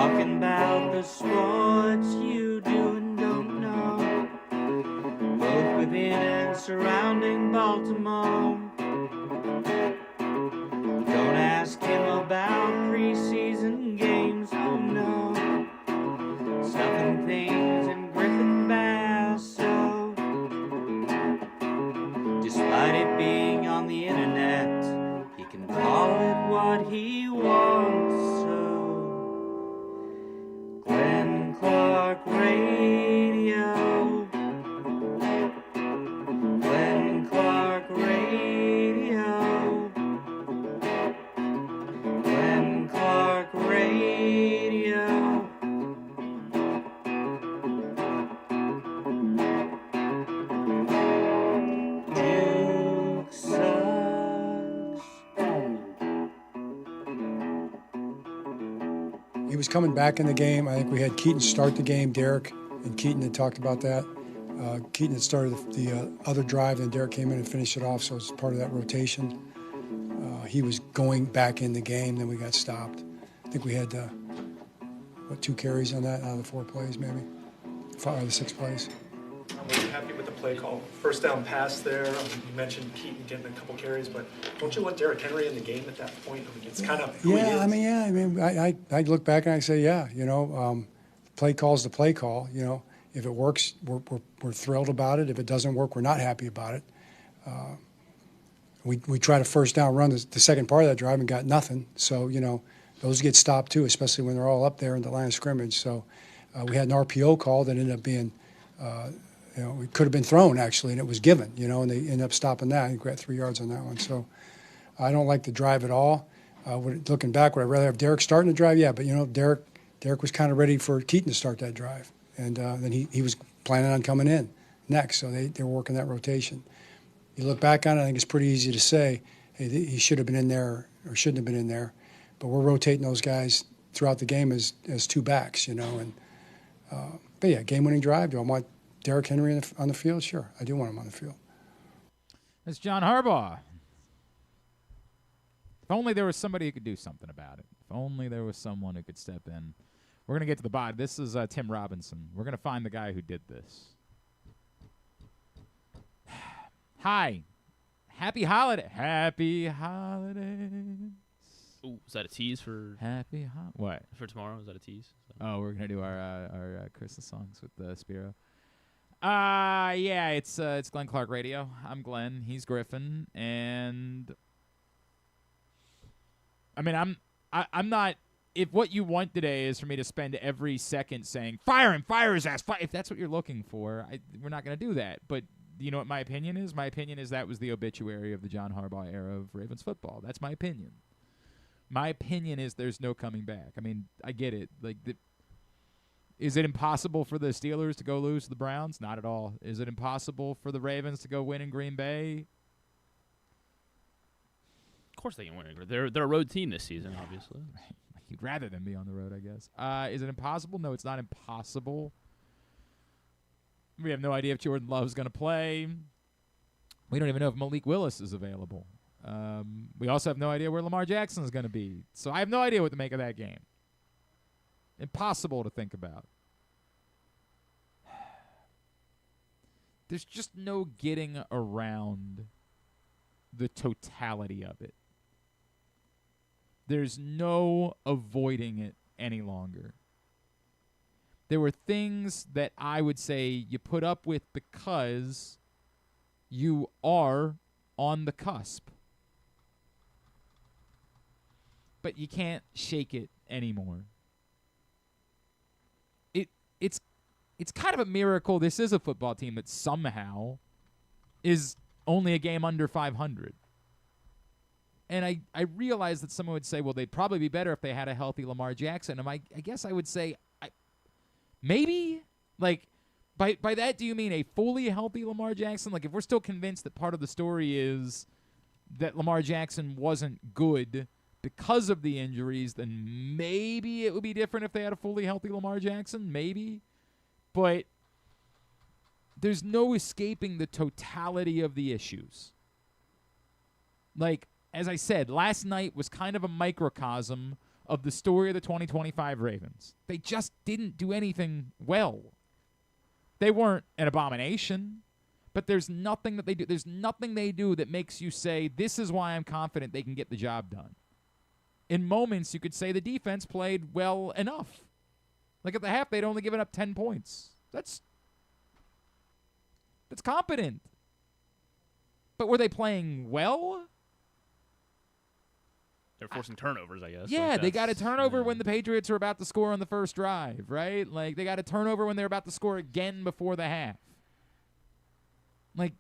talking about the sports you do and don't know, both within and surrounding Baltimore. Don't ask him about preseason games, oh no, stuff and things in Griffin Basso. Despite it being on the internet, he can call it what he wants. So Glenn Clark Radio, Glenn Clark Radio, Glenn Clark Radio. Duke sucks. He was coming back in the game. I think we had Keaton start the game. Derek and Keaton had talked about that. Keaton had started the other drive, and Derek came in and finished it off, so it's part of that rotation. He was going back in the game, then we got stopped. I think we had, 2 carries on that out of the 4 plays, maybe? 5 out of the 6 plays. I'm really happy with the play call. First down pass there. You mentioned Keaton getting a couple carries, but don't you want Derrick Henry in the game at that point? I mean, it's kind of who he is. I look back and I say, play call's the play call. If it works, we're thrilled about it. If it doesn't work, we're not happy about it. We tried a first down run the second part of that drive and got nothing. So, those get stopped too, especially when they're all up there in the line of scrimmage. So we had an RPO call that ended up being, it could have been thrown actually, and it was given, and they ended up stopping that. I think we got 3 yards on that one. So I don't like the drive at all. Looking back, would I rather have Derek starting the drive? Yeah, but, Derek was kind of ready for Keaton to start that drive. And then he was planning on coming in next, so they were working that rotation. You look back on it, I think it's pretty easy to say, hey, he should have been in there or shouldn't have been in there. But we're rotating those guys throughout the game as 2 backs, And but yeah, game-winning drive. Do I want Derrick Henry on the field? Sure, I do want him on the field. That's John Harbaugh. If only there was somebody who could do something about it. If only there was someone who could step in. We're going to get to the bot. This is Tim Robinson. We're going to find the guy who did this. Hi. Happy holiday. Happy holidays. Ooh, is that a tease for what? For tomorrow? Is that a tease? Oh, we're going to do our Christmas songs with Spiro. Yeah, it's Glenn Clark Radio. I'm Glenn. He's Griffin. And I mean, I'm not. If what you want today is for me to spend every second saying fire him, fire his ass, if that's what you're looking for, we're not going to do that. But you know what my opinion is? My opinion is that was the obituary of the John Harbaugh era of Ravens football. That's my opinion. My opinion is there's no coming back. I mean, I get it. Is it impossible for the Steelers to go lose to the Browns? Not at all. Is it impossible for the Ravens to go win in Green Bay? Of course they can win. They're a road team this season, obviously. You'd rather them be on the road, I guess. Is it impossible? No, it's not impossible. We have no idea if Jordan Love's going to play. We don't even know if Malik Willis is available. We also have no idea where Lamar Jackson is going to be. So I have no idea what to make of that game. Impossible to think about. There's just no getting around the totality of it. There's no avoiding it any longer. There were things that I would say you put up with because you are on the cusp. But you can't shake it anymore. It's kind of a miracle this is a football team that somehow is only a game under 500. And I realize that someone would say, well, they'd probably be better if they had a healthy Lamar Jackson. And I guess I would say, maybe? Like, by that, do you mean a fully healthy Lamar Jackson? Like, if we're still convinced that part of the story is that Lamar Jackson wasn't good because of the injuries, then maybe it would be different if they had a fully healthy Lamar Jackson. Maybe. But there's no escaping the totality of the issues. Like, as I said, last night was kind of a microcosm of the story of the 2025 Ravens. They just didn't do anything well. They weren't an abomination, but there's nothing that they do. There's nothing they do that makes you say, this is why I'm confident they can get the job done. In moments, you could say the defense played well enough. Like at the half, they'd only given up 10 points. That's competent. But were they playing well? They're forcing turnovers, I guess. Yeah, Like, they got a that's- turnover yeah. when the Patriots were about to score on the first drive, right? Like, they got a turnover when they were about to score again before the half. Like,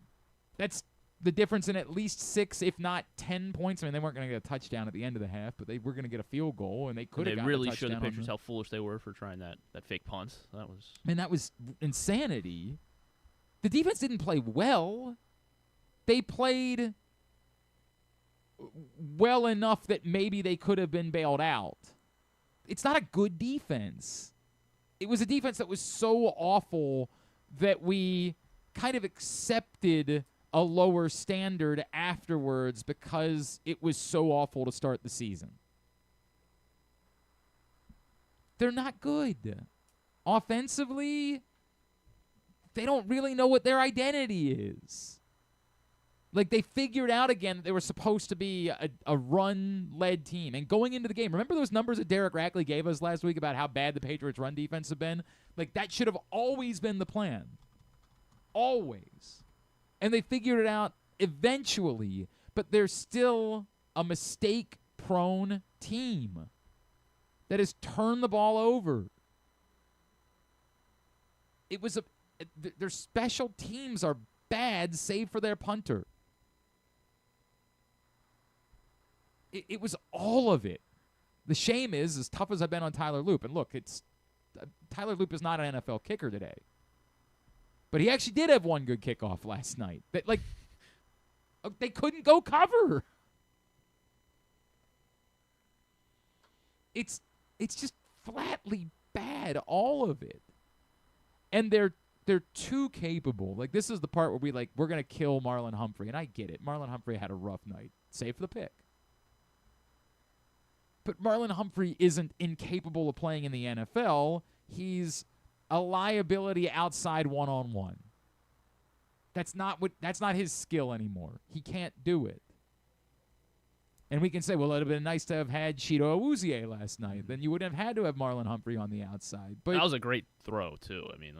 that's the difference in at least 6, if not 10 points. I mean, they weren't going to get a touchdown at the end of the half, but they were going to get a field goal, and they could have They got really the showed the touchdown on Patriots how foolish they were for trying that fake punt. That was I mean, that was insanity. The defense didn't play well. They played well enough that maybe they could have been bailed out. It's not a good defense. It was a defense that was so awful that we kind of accepted a lower standard afterwards because it was so awful to start the season. They're not good. Offensively, they don't really know what their identity is. Like, they figured out again that they were supposed to be a run-led team. And going into the game, remember those numbers that Derek Rackley gave us last week about how bad the Patriots' run defense have been? Like, that should have always been the plan. Always. And they figured it out eventually, but they're still a mistake-prone team that has turned the ball over. It was their special teams are bad, save for their punter. It was all of it. The shame is, as tough as I've been on Tyler Loop, and look, Tyler Loop is not an NFL kicker today, but he actually did have one good kickoff last night. They couldn't go cover. It's just flatly bad, all of it, and they're too capable. Like, this is the part where we're gonna kill Marlon Humphrey, and I get it. Marlon Humphrey had a rough night, save for the pick. But Marlon Humphrey isn't incapable of playing in the NFL. He's a liability outside one-on-one. That's not his skill anymore. He can't do it. And we can say, well, it would have been nice to have had Chido Awuzie last night. Then you wouldn't have had to have Marlon Humphrey on the outside. But that was a great throw too. I mean,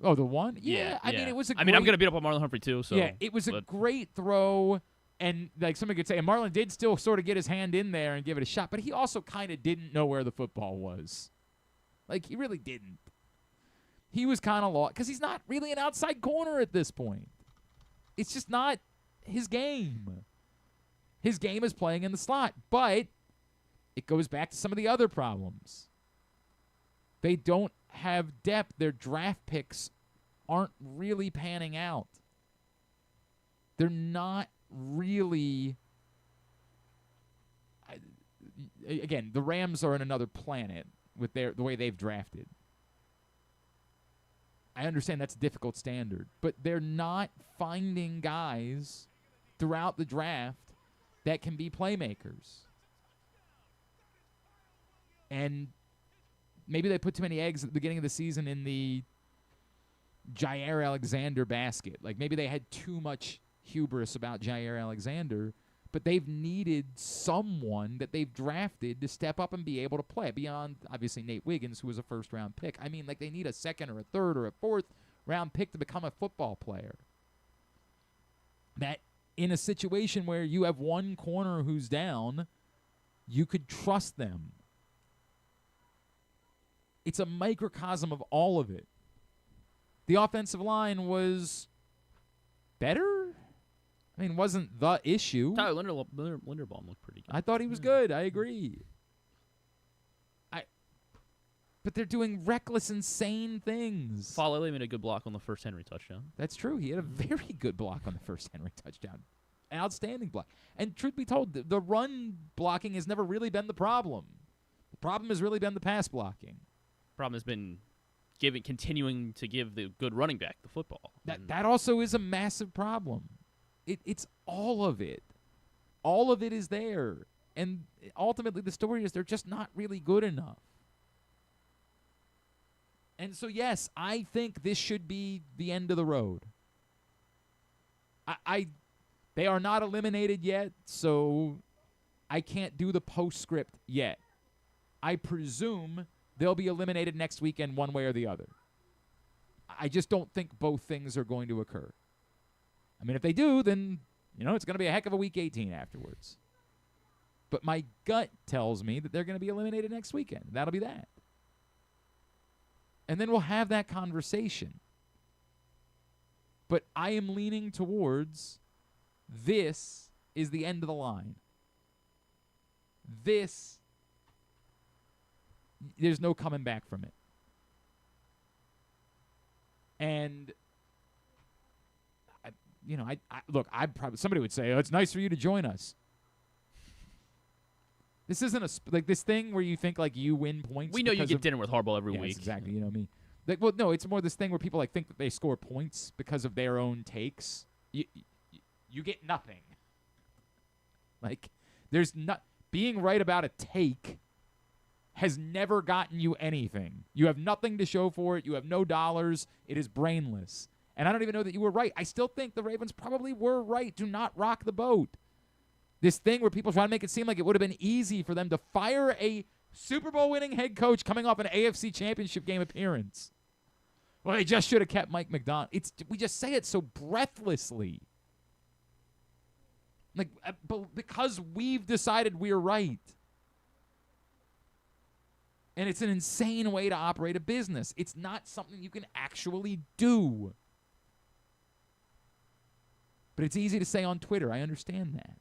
oh, the one? Yeah. I mean, it was a great, I'm gonna beat up on Marlon Humphrey too. So yeah, it was a great throw. And like somebody could say, and Marlon did still sort of get his hand in there and give it a shot, but he also kind of didn't know where the football was. Like, he really didn't. He was kind of lost because he's not really an outside corner at this point. It's just not his game. His game is playing in the slot, but it goes back to some of the other problems. They don't have depth. Their draft picks aren't really panning out. They're not really. Again, the Rams are in another planet with the way they've drafted. I understand that's a difficult standard, but they're not finding guys throughout the draft that can be playmakers. And maybe they put too many eggs at the beginning of the season in the Jair Alexander basket. Like, maybe they had too much hubris about Jair Alexander, but they've needed someone that they've drafted to step up and be able to play beyond, obviously, Nate Wiggins, who was a first-round pick. I mean, like, they need a second or a third or a fourth-round pick to become a football player. That in a situation where you have one corner who's down, you could trust them. It's a microcosm of all of it. The offensive line was better. I mean, wasn't the issue. Tyler Linderbaum looked pretty good. I thought he was good. I agree. But they're doing reckless, insane things. Falele made a good block on the first Henry touchdown. That's true. He had a very good block on the first Henry touchdown. Outstanding block. And truth be told, the run blocking has never really been the problem. The problem has really been the pass blocking. Problem has been continuing to give the good running back the football. That also is a massive problem. It's all of it. All of it is there. And ultimately, the story is they're just not really good enough. And so, yes, I think this should be the end of the road. They are not eliminated yet, so I can't do the postscript yet. I presume they'll be eliminated next weekend one way or the other. I just don't think both things are going to occur. I mean, if they do, then, it's going to be a heck of a Week 18 afterwards. But my gut tells me that they're going to be eliminated next weekend. That'll be that. And then we'll have that conversation. But I am leaning towards this is the end of the line. There's no coming back from it. And, I'd probably, somebody would say, it's nice for you to join us. This isn't this thing where you think you win points. We know you get dinner with Harbaugh every week. Exactly. You know me. No, it's more this thing where people think that they score points because of their own takes. You get nothing. There's not being right about a take has never gotten you anything. You have nothing to show for it. You have no dollars. It is brainless. And I don't even know that you were right. I still think the Ravens probably were right to not rock the boat. This thing where people try to make it seem like it would have been easy for them to fire a Super Bowl winning head coach coming off an AFC Championship game appearance. Well, they just should have kept Mike McDonald. We just say it so breathlessly. Because we've decided we're right. And it's an insane way to operate a business. It's not something you can actually do. But it's easy to say on Twitter. I understand that.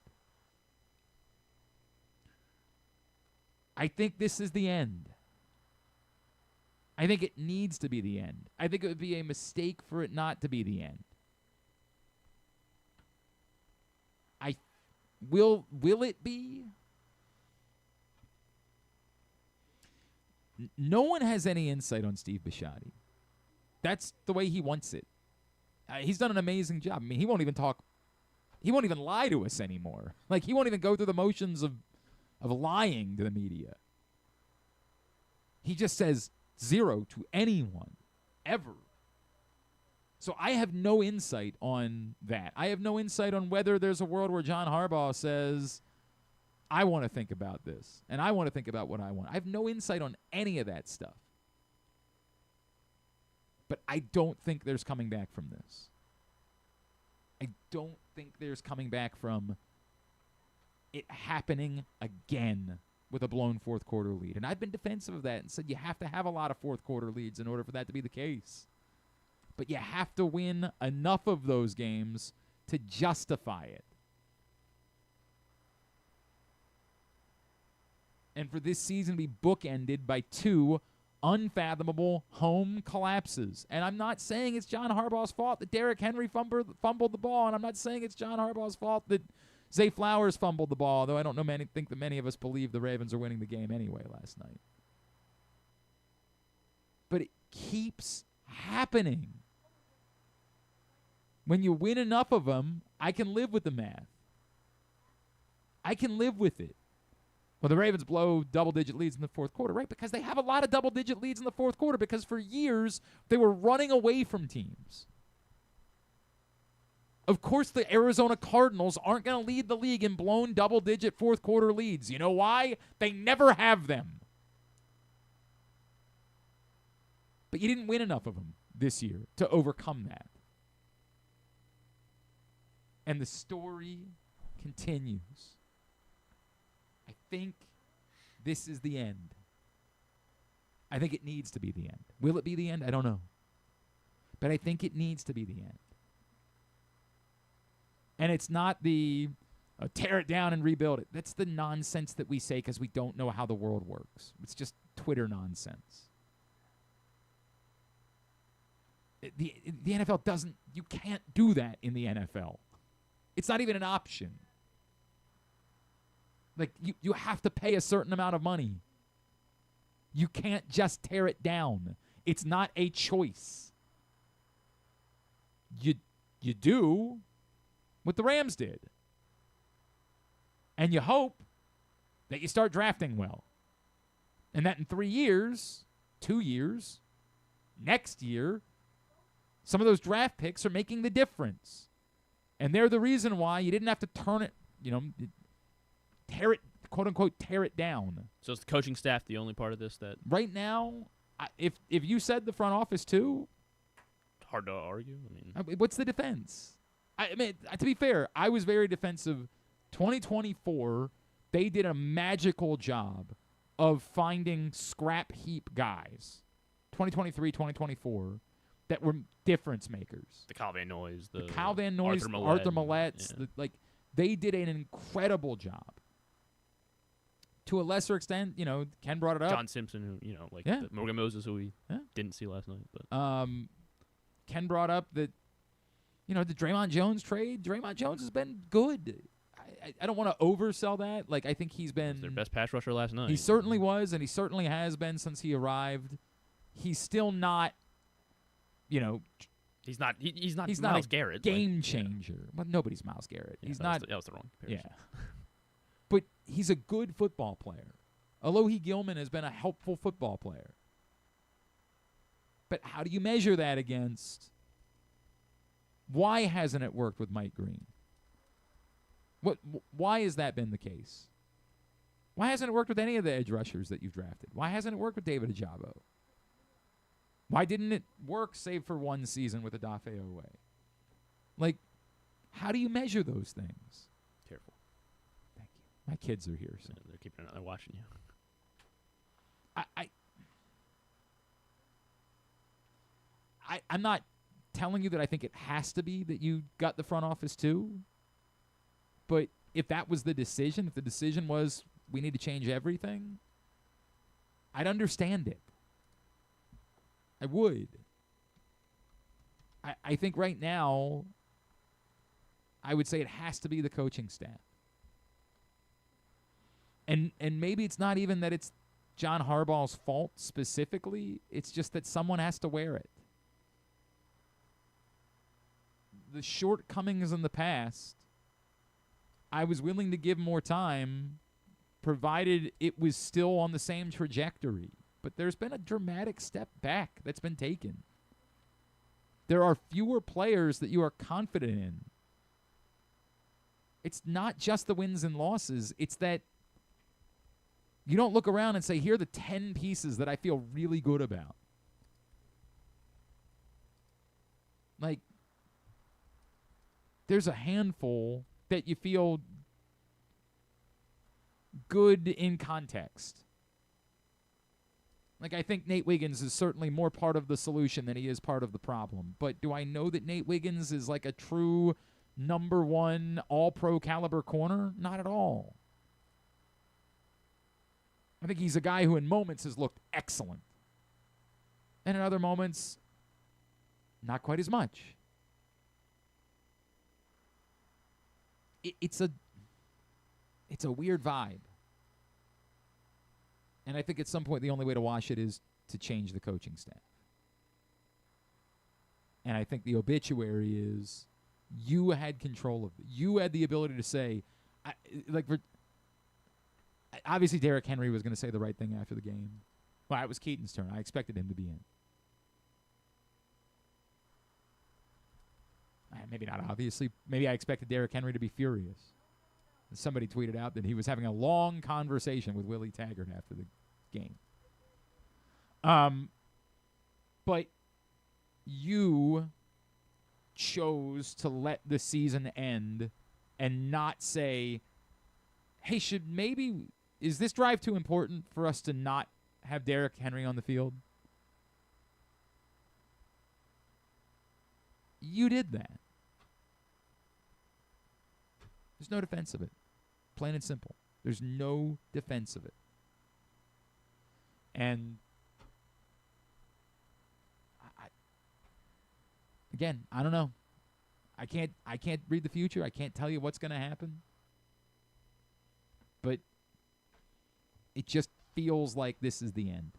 I think this is the end. I think it needs to be the end. I think it would be a mistake for it not to be the end. Will it be? No one has any insight on Steve Bisciotti. That's the way he wants it. He's done an amazing job. I mean, he won't even talk. He won't even lie to us anymore. He won't even go through the motions of lying to the media. He just says 0 to anyone, ever. So I have no insight on that. I have no insight on whether there's a world where John Harbaugh says, I want to think about this, and I want to think about what I want. I have no insight on any of that stuff. But I don't think there's coming back from this. I don't think there's coming back from it happening again with a blown fourth quarter lead. And I've been defensive of that and said you have to have a lot of fourth quarter leads in order for that to be the case. But you have to win enough of those games to justify it. And for this season to be bookended by 2 unfathomable home collapses. And I'm not saying it's John Harbaugh's fault that Derrick Henry fumbled the ball, and I'm not saying it's John Harbaugh's fault that Zay Flowers fumbled the ball, though I don't think that many of us believe the Ravens are winning the game anyway last night. But it keeps happening. When you win enough of them, I can live with the math. I can live with it. Well, the Ravens blow double-digit leads in the fourth quarter, right? Because they have a lot of double-digit leads in the fourth quarter because for years they were running away from teams. Of course, the Arizona Cardinals aren't going to lead the league in blown double-digit fourth-quarter leads. You know why? They never have them. But you didn't win enough of them this year to overcome that. And the story continues. I think this is the end. I think it needs to be the end. Will it be the end? I don't know. But I think it needs to be the end. And it's not the tear it down and rebuild it. That's the nonsense that we say because we don't know how the world works. It's just Twitter nonsense. The NFL doesn't, you can't do that in the NFL. It's not even an option. Like, you have to pay a certain amount of money. You can't just tear it down. It's not a choice. You do what the Rams did. And you hope that you start drafting well. And that in 3 years, 2 years, next year, some of those draft picks are making the difference. And they're the reason why you didn't have to turn it, tear it, quote unquote, tear it down. So is the coaching staff the only part of this that Right now, if you said the front office too, hard to argue? I mean, what's the defense? I mean, to be fair, I was very defensive. 2024, they did a magical job of finding scrap heap guys. 2023, 2024, that were difference makers. the Kyle Van Noy's, the Kyle Van Noy's, Arthur Millett's, they did an incredible job. To a lesser extent, Ken brought it up. John Simpson, who Yeah. Morgan Moses, who we Yeah. didn't see last night, but Ken brought up that, the Draymond Jones trade. Draymond Jones has been good. I don't want to oversell that. Like, I think he's been their best pass rusher last night. He certainly was, and he certainly has been since he arrived. He's still not, He's not. He's not. he's Myles not a Garrett. game changer. Well, nobody's Myles Garrett. Yeah, He's that not. Was that was the wrong comparison. Yeah. But he's a good football player. Alohi Gilman has been a helpful football player. But how do you measure that against? Why hasn't it worked with Mike Green? Why has that been the case? Why hasn't it worked with any of the edge rushers that you've drafted? Why hasn't it worked with David Ajabo? Why didn't it work save for one season with Odafe Owe? Like, how do you measure those things? Careful. Thank you. My kids are here, so They're keeping. They're watching you. I'm not telling you that I think it has to be that you got the front office too. But if that was the decision, if the decision was we need to change everything, I'd understand it. I would. I think right now, I would say it has to be the coaching staff. And maybe it's not even that it's John Harbaugh's fault specifically. It's just that someone has to wear it. The shortcomings in the past, I was willing to give more time, provided it was still on the same trajectory. But there's been a dramatic step back that's been taken. There are fewer players that you are confident in. It's not just the wins and losses. It's that you don't look around and say, here are the 10 pieces that I feel really good about. Like, there's a handful that you feel good in context. Like, I think Nate Wiggins is certainly more part of the solution than he is part of the problem. But do I know that Nate Wiggins is like a true number one all-pro caliber corner? Not at all. I think he's a guy who in moments has looked excellent. And in other moments, not quite as much. It's a weird vibe. And I think at some point the only way to wash it is to change the coaching staff. And I think the obituary is you had control of it. You had the ability to say, obviously Derrick Henry was going to say the right thing after the game. Well, it was Keaton's turn. I expected him to be in. Maybe not obviously. Maybe I expected Derrick Henry to be furious. Somebody tweeted out that he was having a long conversation with Willie Taggart after the game. But you chose to let the season end and not say, hey, is this drive too important for us to not have Derrick Henry on the field? You did that. There's no defense of it. Plain and simple. There's no defense of it. And I don't know. I can't read the future. I can't tell you what's going to happen. But it just feels like this is the end.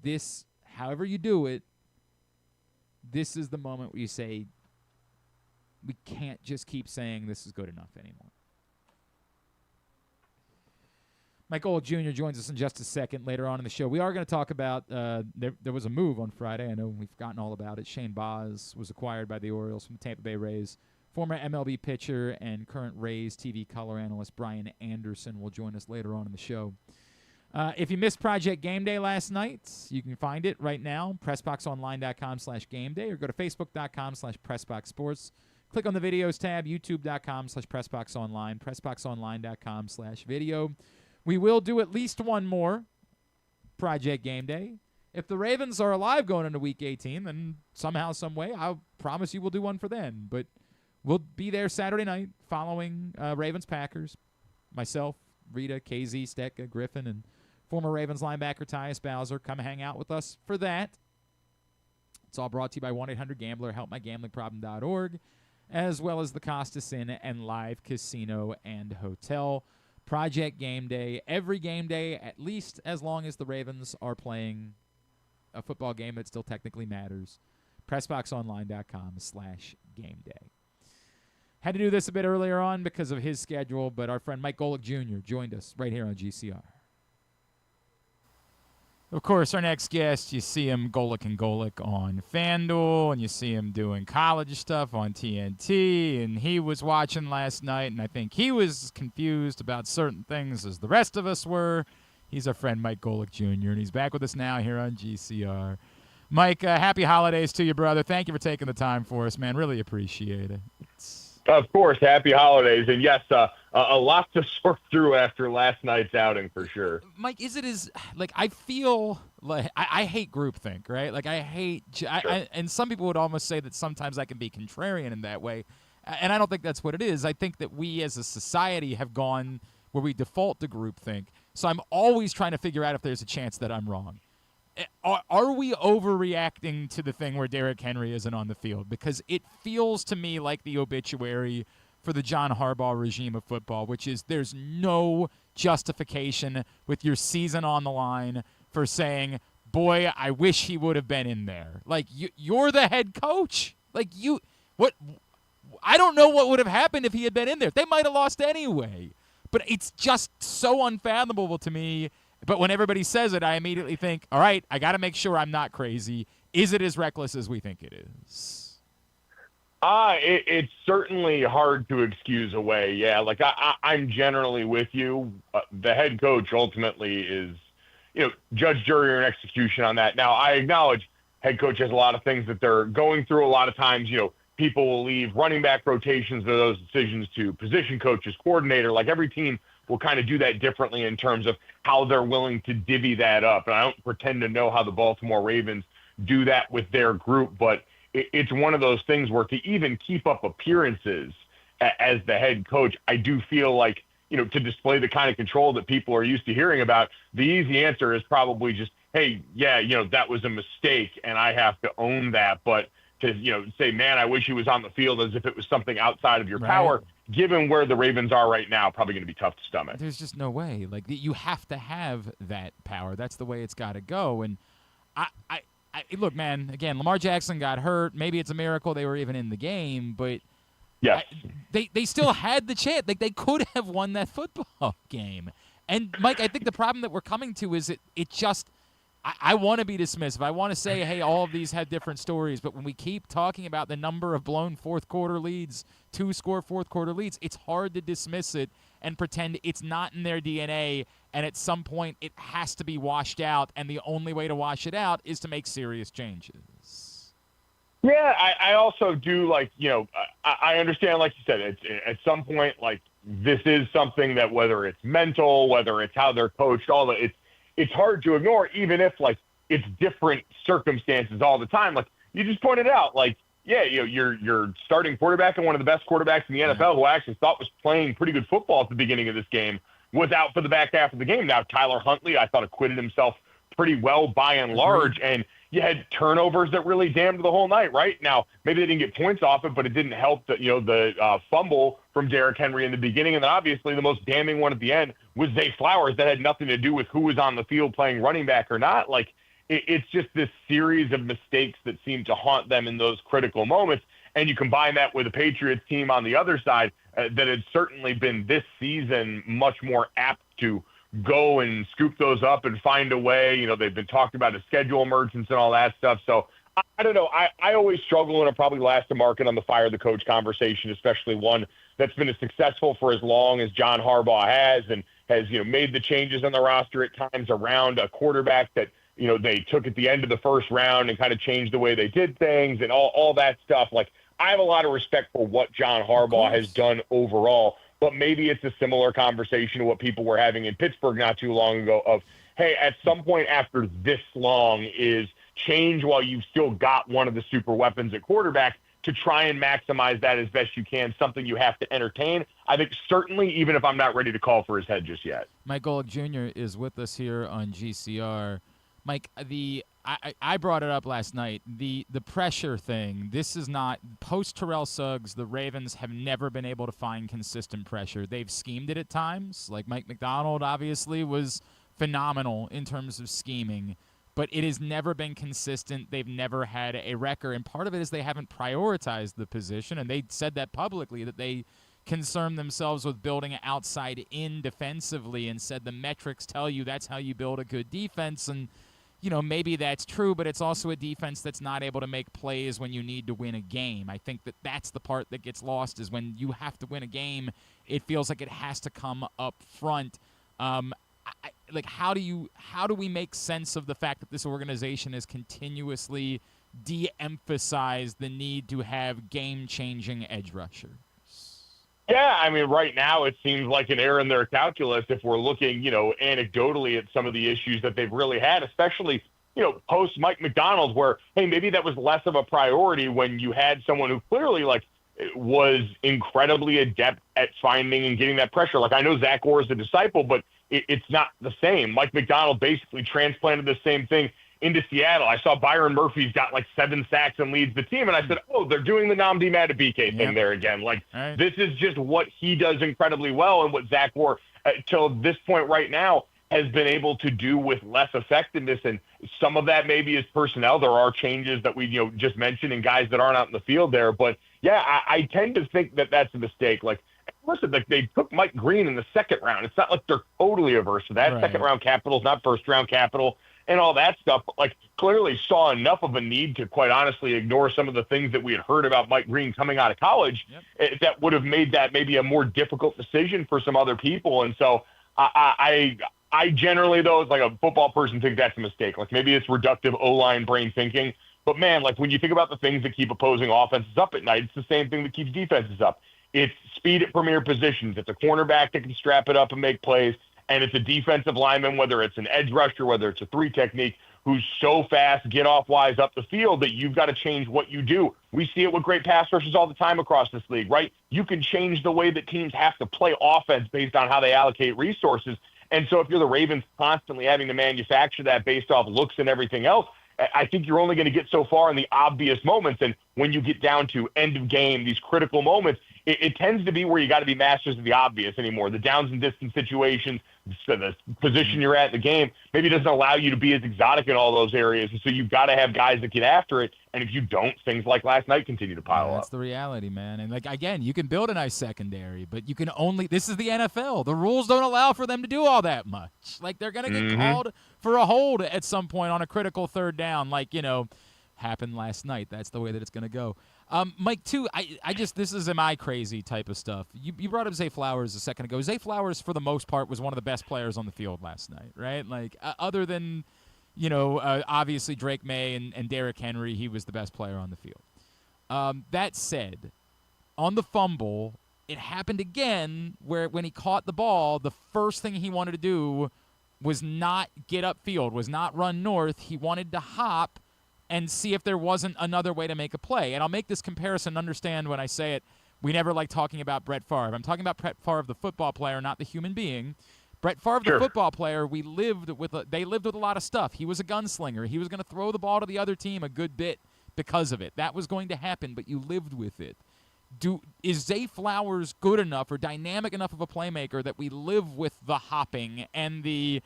This, however you do it, this is the moment where you say, we can't just keep saying this is good enough anymore. Mike Golic Jr. joins us in just a second later on in the show. We are going to talk about there was a move on Friday. I know we've forgotten all about it. Shane Baz was acquired by the Orioles from the Tampa Bay Rays. Former MLB pitcher and current Rays TV color analyst Brian Anderson will join us later on in the show. If you missed Project Game Day last night, you can find it right now, PressBoxOnline.com/GameDay, or go to Facebook.com/PressBoxSports. Click on the Videos tab, YouTube.com/PressBoxOnline, PressBoxOnline.com/video. We will do at least one more Project Game Day. If the Ravens are alive going into Week 18, then somehow, some way, I'll promise you we'll do one for then. But we'll be there Saturday night following Ravens-Packers. Myself, Rita, KZ, Stecca, Griffin, and former Ravens linebacker Tyus Bowser. Come hang out with us for that. It's all brought to you by 1-800-GAMBLER, helpmygamblingproblem.org, as well as the Costas Inn and Live Casino and Hotel. Project Game Day, every game day, at least as long as the Ravens are playing a football game that still technically matters. PressBoxOnline.com/GameDay. Had to do this a bit earlier on because of his schedule, but our friend Mike Golic Jr. joined us right here on GCR. Of course, our next guest, you see him Golic and Golic on FanDuel, and you see him doing college stuff on TNT, and he was watching last night, and I think he was confused about certain things as the rest of us were. He's our friend Mike Golic Jr., and he's back with us now here on GCR. Mike, happy holidays to you, brother. Thank you for taking the time for us, man. Really appreciate it. Of course, happy holidays. And yes, a lot to sort through after last night's outing for sure. Mike, is it as, like, I feel like I hate groupthink, right? Like, I hate, sure. And some people would almost say that sometimes I can be contrarian in that way. And I don't think that's what it is. I think that we as a society have gone where we default to groupthink. So I'm always trying to figure out if there's a chance that I'm wrong. Are we overreacting to the thing where Derrick Henry isn't on the field? Because it feels to me like the obituary for the John Harbaugh regime of football, which is there's no justification with your season on the line for saying, boy, I wish he would have been in there. Like, you're the head coach. Like, I don't know what would have happened if he had been in there. They might have lost anyway. But it's just so unfathomable to me. But when everybody says it, I immediately think, all right, I got to make sure I'm not crazy. Is it as reckless as we think it is? It's certainly hard to excuse away. Yeah, like I'm generally with you. The head coach ultimately is, judge, jury, and execution on that. Now, I acknowledge head coach has a lot of things that they're going through. A lot of times, people will leave running back rotations or those decisions to position coaches, coordinator. Like every team will kind of do that differently in terms of how they're willing to divvy that up. And I don't pretend to know how the Baltimore Ravens do that with their group, but it's one of those things where to even keep up appearances as the head coach, I do feel like, to display the kind of control that people are used to hearing about, the easy answer is probably just, hey, yeah, that was a mistake and I have to own that. But to, say, man, I wish he was on the field as if it was something outside of your power, given where the Ravens are right now, probably going to be tough to stomach. There's just no way. Like, you have to have that power. That's the way it's got to go. And I look, man, again, Lamar Jackson got hurt. Maybe it's a miracle they were even in the game, but yes. They still had the chance. Like, they could have won that football game. And, Mike, I think the problem that we're coming to is it just – I want to be dismissive. I want to say, hey, all of these have different stories. But when we keep talking about the number of blown fourth-quarter leads, 2-score fourth-quarter leads, it's hard to dismiss it and pretend it's not in their DNA, and at some point it has to be washed out, and the only way to wash it out is to make serious changes. Yeah, I also do, like, I understand, like you said, it's, at some point, like, this is something that whether it's mental, whether it's how they're coached, all that, it's hard to ignore, even if, like, it's different circumstances all the time. Like, you just pointed out, like, yeah, your starting quarterback and one of the best quarterbacks in the NFL who I actually thought was playing pretty good football at the beginning of this game was out for the back half of the game. Now, Tyler Huntley, I thought, acquitted himself pretty well by and large, and you had turnovers that really damned the whole night, right? Now, maybe they didn't get points off it, but it didn't help that, the fumble from Derrick Henry in the beginning. And then obviously the most damning one at the end was Zay Flowers that had nothing to do with who was on the field playing running back or not. Like, it's just this series of mistakes that seem to haunt them in those critical moments. And you combine that with the Patriots team on the other side that had certainly been this season much more apt to go and scoop those up and find a way. You know, they've been talking about a schedule emergence and all that stuff. So I don't know. I always struggle, and I'm probably last to market on the fire the coach conversation, especially one that's been as successful for as long as John Harbaugh has, and has, you know, made the changes on the roster at times around a quarterback that, you know, they took at the end of the first round and kind of changed the way they did things and all that stuff. Like, I have a lot of respect for what John Harbaugh has done overall, but maybe it's a similar conversation to what people were having in Pittsburgh not too long ago of, hey, at some point after this long is change while you've still got one of the super weapons at quarterback to try and maximize that as best you can, something you have to entertain. I think certainly, even if I'm not ready to call for his head just yet. Mike Golic Jr. is with us here on GCR. Mike, I brought it up last night. The pressure thing. This is not post Terrell Suggs. The Ravens have never been able to find consistent pressure. They've schemed it at times. Like Mike McDonald obviously was phenomenal in terms of scheming, but it has never been consistent. They've never had a record, and part of it is they haven't prioritized the position, and they said that publicly, that they concern themselves with building outside in defensively, and said the metrics tell you that's how you build a good defense. And you know, maybe that's true, but it's also a defense that's not able to make plays when you need to win a game. I think that that's the part that gets lost, is when you have to win a game, it feels like it has to come up front. Like, how do we make sense of the fact that this organization has continuously de-emphasized the need to have game-changing edge rushers? Yeah, I mean, right now it seems like an error in their calculus if we're looking, you know, anecdotally at some of the issues that they've really had, especially, you know, post Mike McDonald, where, hey, maybe that was less of a priority when you had someone who clearly, like, was incredibly adept at finding and getting that pressure. Like, I know Zach Orr is a disciple, but it's not the same. Mike McDonald basically transplanted the same thing into Seattle. I saw Byron Murphy's got like 7 sacks and leads the team, and I said, oh, they're doing the Nnamdi Madubuike thing there again. Like, This is just what he does incredibly well, and what Zach Orr, till this point right now, has been able to do with less effectiveness. And some of that maybe is personnel. There are changes that we, you know, just mentioned, and guys that aren't out in the field there. But yeah, I tend to think that that's a mistake. Like, listen, like, they took Mike Green in the second round. It's not like they're totally averse to that. Right. Second round capital is not first round capital and all that stuff. But, like, clearly saw enough of a need to, quite honestly, ignore some of the things that we had heard about Mike Green coming out of college. That would have made that maybe a more difficult decision for some other people. And so I generally, though, as like a football person, think that's a mistake. Like, maybe it's reductive O-line brain thinking. But, man, like, when you think about the things that keep opposing offenses up at night, it's the same thing that keeps defenses up. It's speed at premier positions. It's a cornerback that can strap it up and make plays. And it's a defensive lineman, whether it's an edge rusher, whether it's a 3 technique, who's so fast, get-off-wise up the field that you've got to change what you do. We see it with great pass rushers all the time across this league, right? You can change the way that teams have to play offense based on how they allocate resources. And so if you're the Ravens constantly having to manufacture that based off looks and everything else, I think you're only going to get so far in the obvious moments. And when you get down to end of game, these critical moments, it tends to be where you got to be masters of the obvious anymore. The downs and distance situations, the position you're at in the game, maybe doesn't allow you to be as exotic in all those areas. And so you've got to have guys that get after it. And if you don't, things like last night continue to pile up. That's the reality, man. And, like, again, you can build a nice secondary, but you can only – this is the NFL. The rules don't allow for them to do all that much. Like, they're going to get called for a hold at some point on a critical third down, like, you know, happened last night. That's the way that it's going to go. Mike, too, I just, this is am I crazy type of stuff. You brought up Zay Flowers a second ago. Zay Flowers, for the most part, was one of the best players on the field last night, right? Like, other than, you know, obviously Drake May and Derrick Henry, he was the best player on the field. That said, on the fumble, it happened again where when he caught the ball, the first thing he wanted to do was not get upfield, was not run north. He wanted to hop and see if there wasn't another way to make a play. And I'll make this comparison, understand when I say it, we never like talking about Brett Favre. I'm talking about Brett Favre, the football player, not the human being. Brett Favre, the football player, they lived with a lot of stuff. He was a gunslinger. He was going to throw the ball to the other team a good bit because of it. That was going to happen, but you lived with it. Is Zay Flowers good enough or dynamic enough of a playmaker that we live with the hopping and the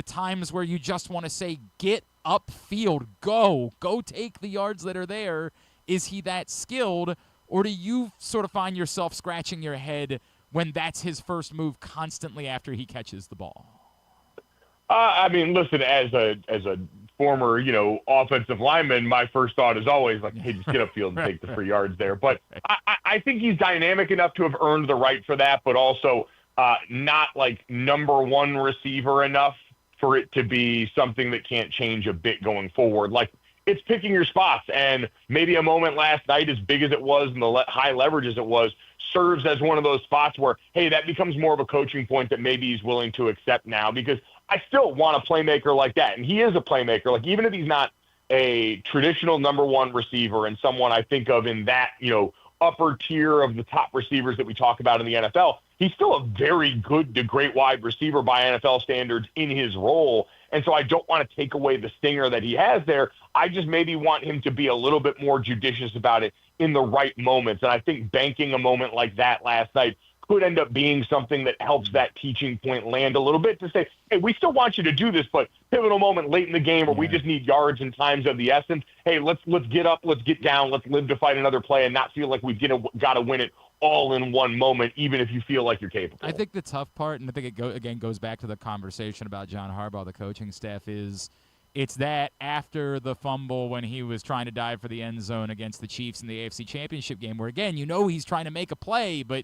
times where you just want to say, get upfield, go take the yards that are there? Is he that skilled, or do you sort of find yourself scratching your head when that's his first move constantly after he catches the ball? I mean, listen, as a former, offensive lineman, my first thought is always like, hey, just get upfield and take the 3 yards there. But I think he's dynamic enough to have earned the right for that, but also not like number one receiver enough for it to be something that can't change a bit going forward. Like, it's picking your spots, and maybe a moment last night, as big as it was and the high leverage as it was, serves as one of those spots where, hey, that becomes more of a coaching point that maybe he's willing to accept now, because I still want a playmaker like that. And he is a playmaker. Like, even if he's not a traditional number one receiver and someone I think of in that, upper tier of the top receivers that we talk about in the NFL, he's still a very good to great wide receiver by NFL standards in his role. And so I don't want to take away the stinger that he has there. I just maybe want him to be a little bit more judicious about it in the right moments. And I think banking a moment like that last night could end up being something that helps that teaching point land a little bit, to say, hey, we still want you to do this, but pivotal moment late in the game where we just need yards and times of the essence. Hey, let's get up, let's get down, let's live to fight another play and not feel like we've got to win it all in one moment, even if you feel like you're capable. I think the tough part, and I think it goes back to the conversation about John Harbaugh, the coaching staff, is it's that after the fumble when he was trying to dive for the end zone against the Chiefs in the AFC Championship game, where, again, he's trying to make a play, but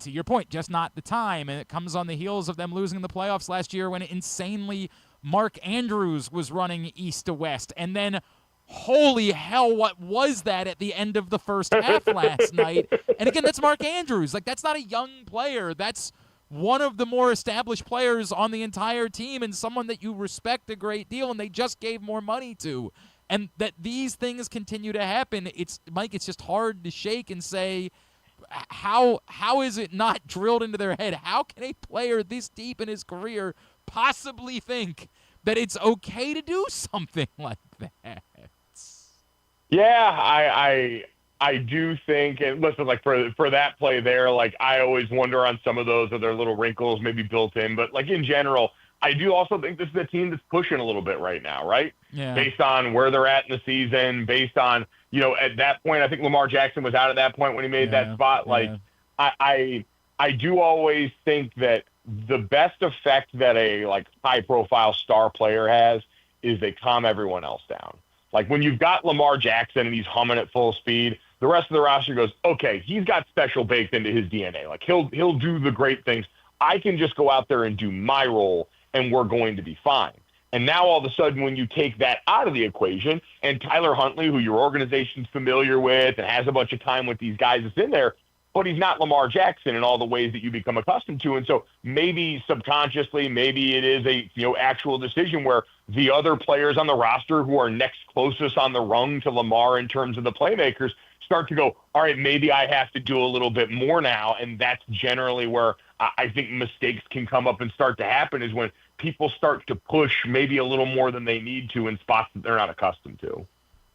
to your point, just not the time. And it comes on the heels of them losing the playoffs last year when insanely Mark Andrews was running east to west. And then, holy hell, what was that at the end of the first half last night? And again, that's Mark Andrews. Like, that's not a young player. That's one of the more established players on the entire team and someone that you respect a great deal, and they just gave more money to. And that these things continue to happen, it's just hard to shake and say, how is it not drilled into their head? How can a player this deep in his career possibly think that it's okay to do something like that? Yeah, I do think, and listen, like for that play there, like I always wonder on some of those, are there little wrinkles maybe built in, but like in general, I do also think this is a team that's pushing a little bit right now, right? Yeah. Based on where they're at in the season, based on, at that point, I think Lamar Jackson was out at that point when he made that spot. Like, I do always think that the best effect that a like high profile star player has is they calm everyone else down. Like when you've got Lamar Jackson and he's humming at full speed, the rest of the roster goes, okay, he's got special baked into his DNA. Like he'll do the great things. I can just go out there and do my role and we're going to be fine. And now all of a sudden, when you take that out of the equation, and Tyler Huntley, who your organization's familiar with and has a bunch of time with these guys, is in there, but he's not Lamar Jackson in all the ways that you become accustomed to. And so maybe subconsciously, maybe it is a actual decision where the other players on the roster who are next closest on the rung to Lamar in terms of the playmakers start to go, all right, maybe I have to do a little bit more now. And that's generally where I think mistakes can come up and start to happen, is when people start to push maybe a little more than they need to in spots that they're not accustomed to.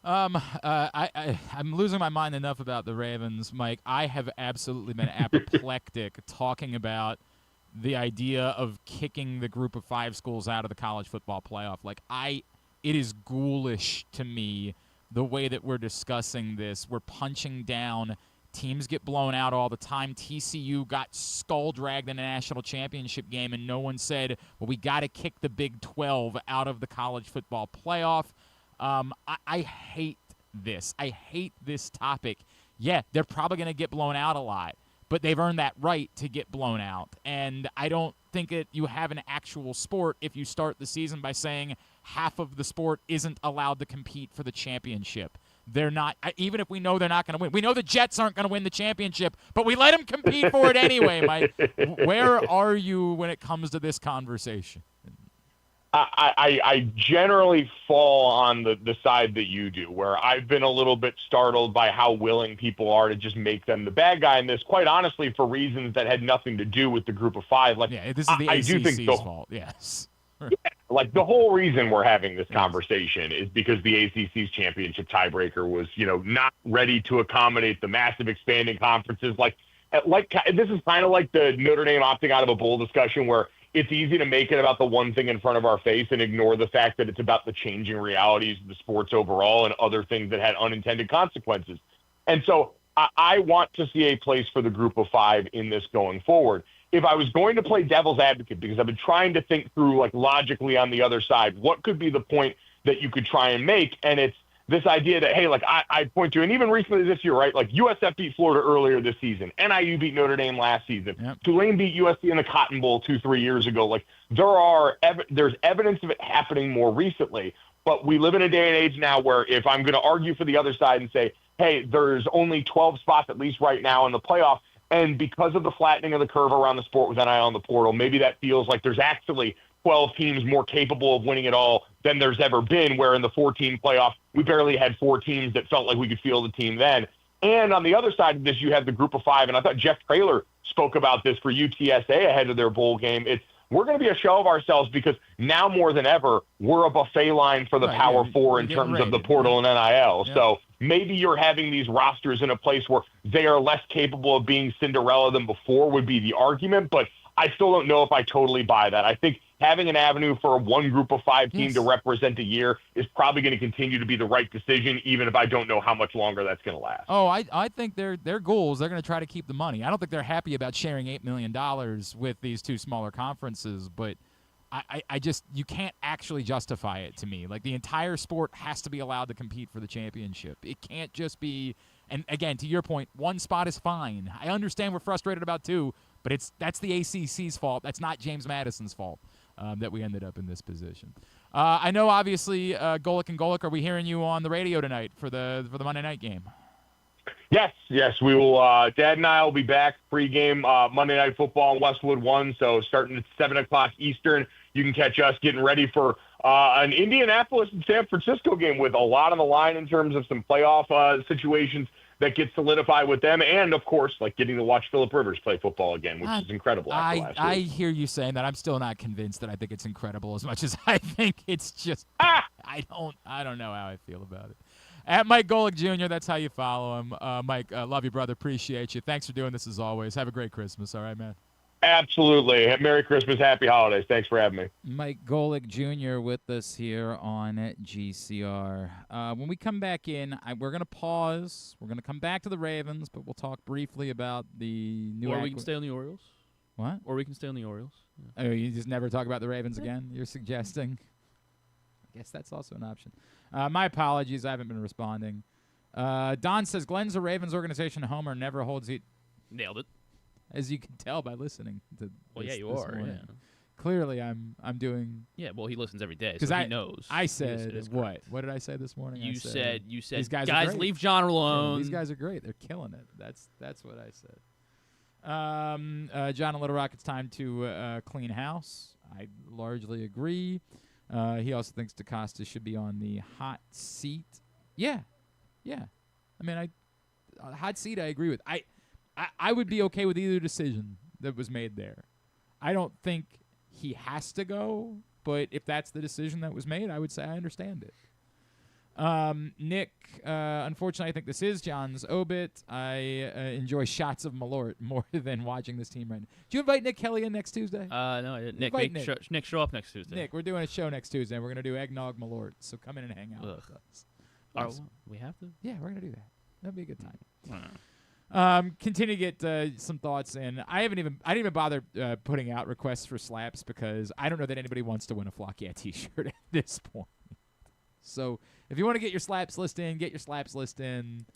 I'm losing my mind enough about the Ravens, Mike. I have absolutely been apoplectic talking about the idea of kicking the group of 5 schools out of the college football playoff. It is ghoulish to me the way that we're discussing this. We're punching down. Teams get blown out all the time. TCU got skull-dragged in a national championship game, and no one said, well, we got to kick the Big 12 out of the college football playoff. I hate this. I hate this topic. Yeah, they're probably going to get blown out a lot, but they've earned that right to get blown out. And I don't think you have an actual sport if you start the season by saying half of the sport isn't allowed to compete for the championship. They're not, even if we know they're not going to win. We know the Jets aren't going to win the championship, but we let them compete for it anyway, Mike. Where are you when it comes to this conversation? I generally fall on the side that you do, where I've been a little bit startled by how willing people are to just make them the bad guy in this, quite honestly, for reasons that had nothing to do with the group of 5. Like, yeah, this is the ACC's fault, yes. Yeah, like the whole reason we're having this conversation is because the ACC's championship tiebreaker was, not ready to accommodate the massive expanding conferences. Like this is kind of like the Notre Dame opting out of a bowl discussion, where it's easy to make it about the one thing in front of our face and ignore the fact that it's about the changing realities of the sports overall and other things that had unintended consequences. And so I want to see a place for the group of 5 in this going forward. if I was going to play devil's advocate, because I've been trying to think through like logically on the other side, what could be the point that you could try and make? And it's this idea that, hey, like I point to, and even recently this year, right? Like USF beat Florida earlier this season. NIU beat Notre Dame last season. Yep. Tulane beat USC in the Cotton Bowl 2-3 years ago. Like there's evidence of it happening more recently. But we live in a day and age now where if I'm going to argue for the other side and say, hey, there's only 12 spots at least right now in the playoff, and because of the flattening of the curve around the sport with NIL in the portal, maybe that feels like there's actually 12 teams more capable of winning it all than there's ever been, where in the 14 playoff, we barely had 4 teams that felt like we could field the team then. And on the other side of this, you had the group of 5, and I thought Jeff Traylor spoke about this for UTSA ahead of their bowl game. We're going to be a show of ourselves because now more than ever, we're a buffet line for the Power Four in terms of the portal and NIL. Yeah. So maybe you're having these rosters in a place where they are less capable of being Cinderella than before would be the argument, but I still don't know if I totally buy that. I think having an avenue for one group of 5 team to represent a year is probably going to continue to be the right decision, even if I don't know how much longer that's going to last. Oh, I think their goals, they're going to try to keep the money. I don't think they're happy about sharing $8 million with these 2 smaller conferences, but I just, you can't actually justify it to me. Like, the entire sport has to be allowed to compete for the championship. It can't just be, and again, to your point, 1 spot is fine. I understand we're frustrated about 2, but that's the ACC's fault. That's not James Madison's fault. That we ended up in this position. I know, obviously, Golic and Golic, are we hearing you on the radio tonight for the Monday night game? Yes, we will. Dad and I will be back pregame Monday Night Football on Westwood 1, so starting at 7 o'clock Eastern, you can catch us getting ready for an Indianapolis and San Francisco game with a lot on the line in terms of some playoff situations that get solidified with them, and of course, like getting to watch Phillip Rivers play football again, which is incredible. After last I week. hear you saying that. I'm still not convinced that I think it's incredible as much as I think it's just. I don't know how I feel about it. At Mike Golic Jr., that's how you follow him. Mike, love you, brother. Appreciate you. Thanks for doing this as always. Have a great Christmas. All right, man. Absolutely. Merry Christmas, Happy Holidays. Thanks for having me. Mike Golic Jr. with us here on GCR. When we come back in, we're going to pause. We're going to come back to the Ravens, but we'll talk briefly about the new. Or we can stay on the Orioles. What? Or we can stay on the Orioles. Yeah. Oh, you just never talk about the Ravens again? You're suggesting? I guess that's also an option. My apologies. I haven't been responding. Don says, Glenn's a Ravens organization. Homer never holds it. Nailed it. As you can tell by listening to Well, this, yeah, you this are. morning. Yeah. Clearly, I'm doing. Yeah, well, he listens every day, 'Cause so he knows. I It said is what? correct. What did I say this morning? You said these guys are guys great. leave John alone. These guys are great. They're killing it. That's what I said. John in Little Rock, it's time to clean house. I largely agree. He also thinks DeCosta should be on the hot seat. Yeah. I mean, hot seat. I agree with. I would be okay with either decision that was made there. I don't think he has to go, but if that's the decision that was made, I would say I understand it. Nick, unfortunately, I think this is John's obit. I enjoy shots of Malort more than watching this team right now. Did you invite Nick Kelly in next Tuesday? No, I didn't. Nick, Invite Nick, show up next Tuesday. Nick, we're doing a show next Tuesday. We're going to do Eggnog Malort, so come in and hang out with us. Oh, we have to? Yeah, we're going to do that. That'll be a good time. Wow. Continue to get some thoughts in. I didn't even bother putting out requests for slaps because I don't know that anybody wants to win a Flock Yeah t-shirt at this point. So if you want to get your slaps list in, get your slaps list in.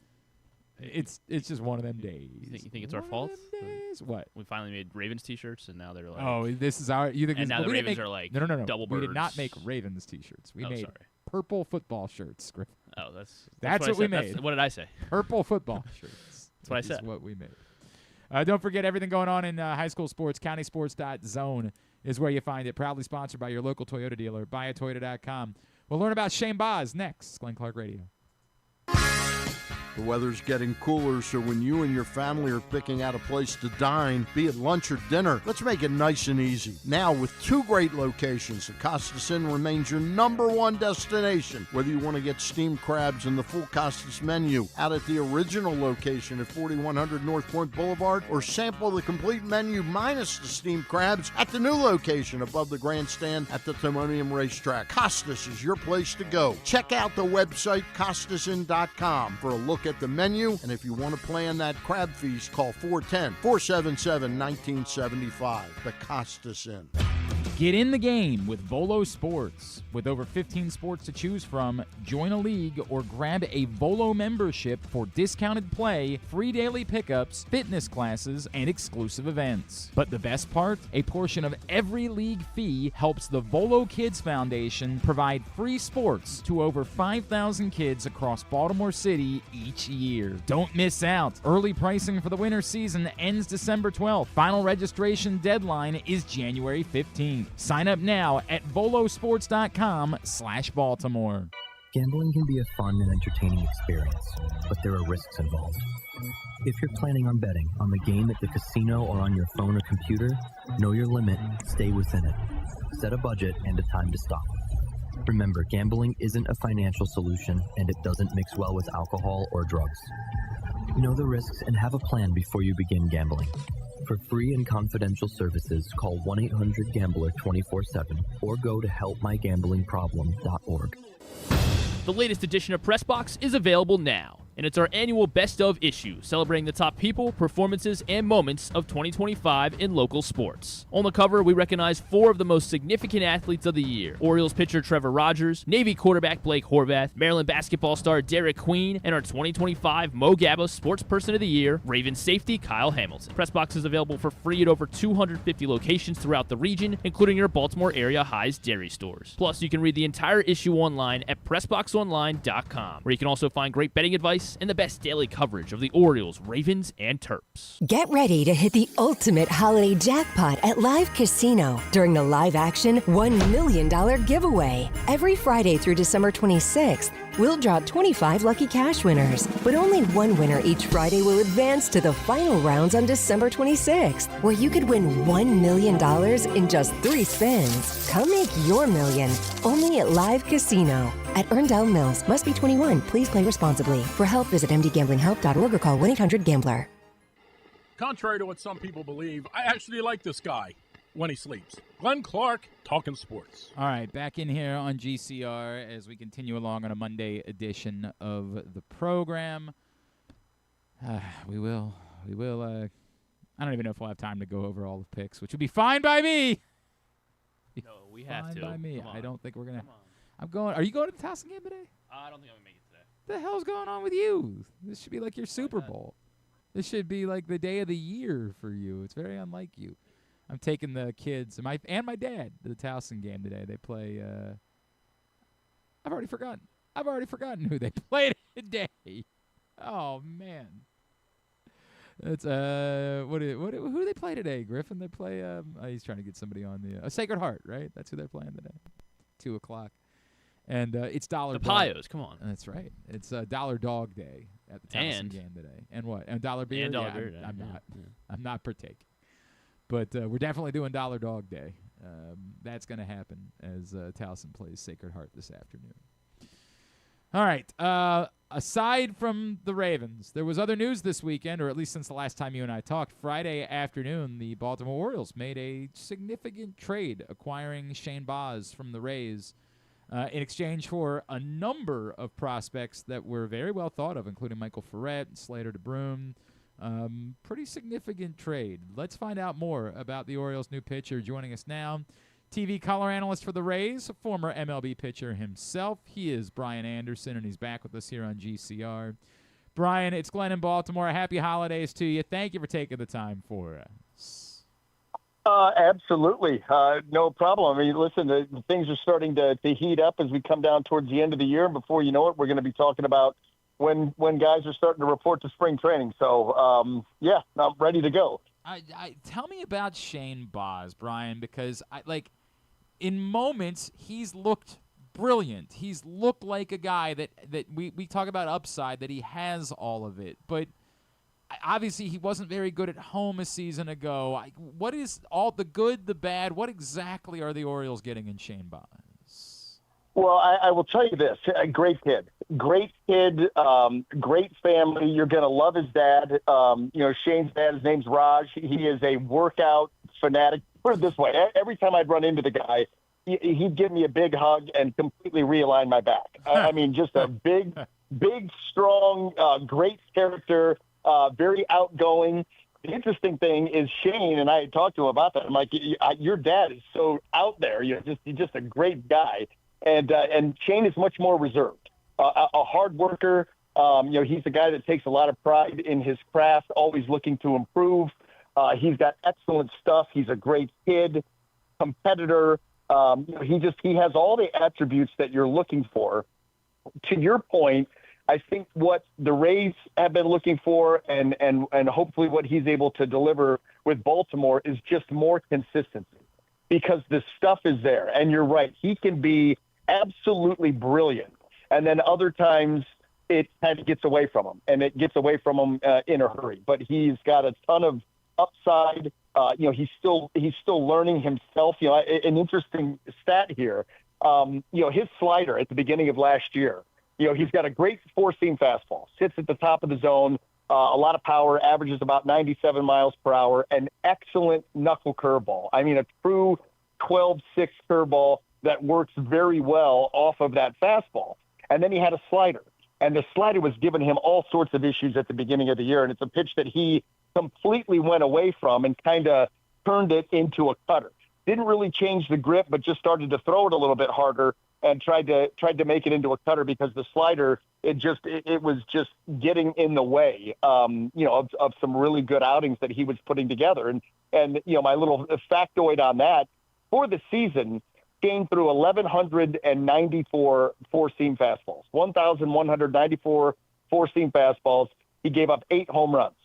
It's just one of them days. You think it's our fault? Days? What? We finally made Ravens t-shirts, and now they're like... Oh, this is our... You think and this, now the we didn't Ravens make, are like no. double We birds. did not make Ravens t-shirts. We made sorry. purple football shirts, Griffin. Oh, that's That's what I we said. made. What did I say? Purple football shirts. That's what I Is said. what we made. Don't forget everything going on in high school sports. Countysports.zone is where you find it. Proudly sponsored by your local Toyota dealer. BuyAToyota.com. We'll learn about Shane Boz next. Glenn Clark Radio. The weather's getting cooler, so when you and your family are picking out a place to dine, be it lunch or dinner, let's make it nice and easy. Now, with 2 great locations, the Costas Inn remains your #1 destination. Whether you want to get steamed crabs and the full Costas menu out at the original location at 4100 North Point Boulevard, or sample the complete menu minus the steamed crabs at the new location above the grandstand at the Timonium Racetrack. Costas is your place to go. Check out the website, CostasInn.com, for a look look at the menu, and if you want to plan that crab feast, call 410-477-1975. The Costas Inn. Get in the game with Volo Sports. With over 15 sports to choose from, join a league or grab a Volo membership for discounted play, free daily pickups, fitness classes, and exclusive events. But the best part? A portion of every league fee helps the Volo Kids Foundation provide free sports to over 5,000 kids across Baltimore City each year. Don't miss out. Early pricing for the winter season ends December 12th. Final registration deadline is January 15th. Sign up now at volosports.com/Baltimore. Gambling can be a fun and entertaining experience, but there are risks involved. If you're planning on betting on the game at the casino or on your phone or computer, know your limit, stay within it. Set a budget and a time to stop. Remember, gambling isn't a financial solution, and it doesn't mix well with alcohol or drugs. Know the risks and have a plan before you begin gambling. For free and confidential services, call 1-800-GAMBLER 24/7 or go to helpmygamblingproblem.org. The latest edition of Pressbox is available now, and it's our annual Best of issue, celebrating the top people, performances, and moments of 2025 in local sports. On the cover, we recognize 4 of the most significant athletes of the year: Orioles pitcher Trevor Rogers, Navy quarterback Blake Horvath, Maryland basketball star Derek Queen, and our 2025 Mo Gabba Sports Person of the Year, Ravens safety Kyle Hamilton. Pressbox is available for free at over 250 locations throughout the region, including your Baltimore area High's dairy stores. Plus, you can read the entire issue online at PressBoxOnline.com, where you can also find great betting advice and the best daily coverage of the Orioles, Ravens, and Terps. Get ready to hit the ultimate holiday jackpot at Live Casino during the live action $1 million giveaway. Every Friday through December 26th, we'll draw 25 lucky cash winners, but only one winner each Friday will advance to the final rounds on December 26th, where you could win $1 million in just 3 spins. Come make your million, only at Live Casino. At Erndale Mills, must be 21. Please play responsibly. For help, visit mdgamblinghelp.org or call 1-800-GAMBLER. Contrary to what some people believe, I actually like this guy when he sleeps. Glenn Clark, talking sports. All right, back in here on GCR as we continue along on a Monday edition of the program. We will. I don't even know if we'll have time to go over all the picks, which would be fine by me. No, we have to. Fine by me. Come on. I don't think we're going to. Come on. I'm going. Are you going to the Towson game today? I don't think I'm going to make it today. The hell's going on with you? This should be like your Super Bowl. This should be like the day of the year for you. It's very unlike you. I'm taking the kids and my dad to the Towson game today. They play. I've already forgotten who they played today. Oh man, it's who do they play today? Griffin. They play. He's trying to get somebody on the Sacred Heart, right? That's who they're playing today. 2:00. And it's Dollar The Dog. Pios, come on. That's right. It's Dollar Dog Day at the Towson game today. And what? And Dollar Beer? And Dollar Yeah, Beer, I'm yeah, not. yeah. I'm not partaking. But we're definitely doing Dollar Dog Day. That's going to happen as Towson plays Sacred Heart this afternoon. All right. Aside from the Ravens, there was other news this weekend, or at least since the last time you and I talked. Friday afternoon, the Baltimore Orioles made a significant trade, acquiring Shane Baz from the Rays in exchange for a number of prospects that were very well thought of, including Michael Ferret, Slater DeBroom. Pretty significant trade. Let's find out more about the Orioles' new pitcher. Joining us now, TV color analyst for the Rays, a former MLB pitcher himself. He is Brian Anderson, and he's back with us here on GCR. Brian, it's Glenn in Baltimore. Happy holidays to you. Thank you for taking the time for us. Absolutely. No problem. I mean, listen, things are starting to heat up as we come down towards the end of the year. And before you know it, we're going to be talking about when guys are starting to report to spring training. So, yeah, I'm ready to go. Tell me about Shane Baz, Brian, because in moments he's looked brilliant. He's looked like a guy that we talk about upside, that he has all of it. But obviously he wasn't very good at home a season ago. What is all the good, the bad? What exactly are the Orioles getting in Shane Baz? Well, I will tell you this. A great kid, great family. You're going to love his dad. Shane's dad, his name's Raj. He is a workout fanatic. Put it this way. Every time I'd run into the guy, he'd give me a big hug and completely realign my back. I mean, just a big, strong, great character, very outgoing. The interesting thing is Shane, and I had talked to him about that. I'm like, your dad is so out there. You're just a great guy. And Shane is much more reserved, a hard worker. He's a guy that takes a lot of pride in his craft, always looking to improve. He's got excellent stuff. He's a great kid, competitor. He has all the attributes that you're looking for. To your point, I think what the Rays have been looking for and hopefully what he's able to deliver with Baltimore is just more consistency, because the stuff is there. And you're right, he can be absolutely brilliant. And then other times it kind of gets away from him, and it gets away from him in a hurry. But he's got a ton of upside. He's still learning himself. An interesting stat here, his slider at the beginning of last year, he's got a great four-seam fastball, sits at the top of the zone, a lot of power, averages about 97 miles per hour, an excellent knuckle curveball. I mean, a true 12-6 curveball that works very well off of that fastball. And then he had a slider, and the slider was giving him all sorts of issues at the beginning of the year, and it's a pitch that he completely went away from and kind of turned it into a cutter. Didn't really change the grip, but just started to throw it a little bit harder and tried to make it into a cutter, because the slider, it was just getting in the way, of some really good outings that he was putting together. And my little factoid on that, for the season, came through 1,194 four-seam fastballs, 1,194 four-seam fastballs. He gave up 8 home runs.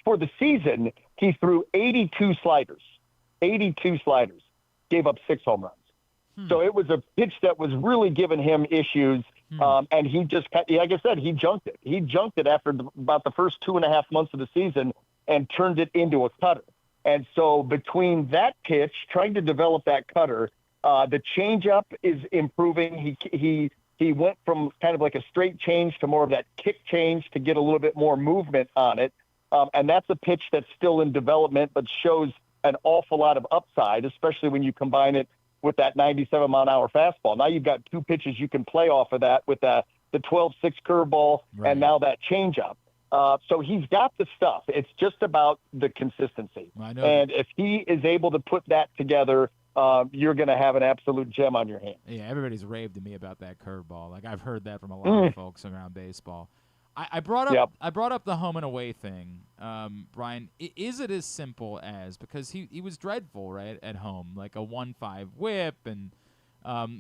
For the season, he threw 82 sliders, gave up 6 home runs. So it was a pitch that was really giving him issues. And he just, like I said, he junked it. He junked it after about the first 2.5 months of the season and turned it into a cutter. And so between that pitch, trying to develop that cutter, the changeup is improving. He went from kind of like a straight change to more of that kick change to get a little bit more movement on it. And that's a pitch that's still in development, but shows an awful lot of upside, especially when you combine it with that 97-mile-an-hour fastball. Now you've got 2 pitches you can play off of that with the 12-6 curveball, right, and now that changeup. So he's got the stuff. It's just about the consistency. And if he is able to put that together, you're going to have an absolute gem on your hands. Yeah, everybody's raved to me about that curveball. Like, I've heard that from a lot of folks around baseball. I brought up the home and away thing, Brian. Is it as simple as, because he was dreadful, right, at home, like a 1-5 whip, and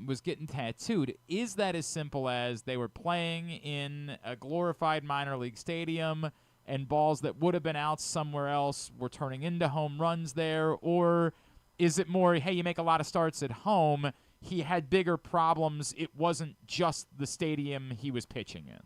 was getting tattooed. Is that as simple as they were playing in a glorified minor league stadium and balls that would have been out somewhere else were turning into home runs there? Or is it more, hey, you make a lot of starts at home, he had bigger problems, it wasn't just the stadium he was pitching in?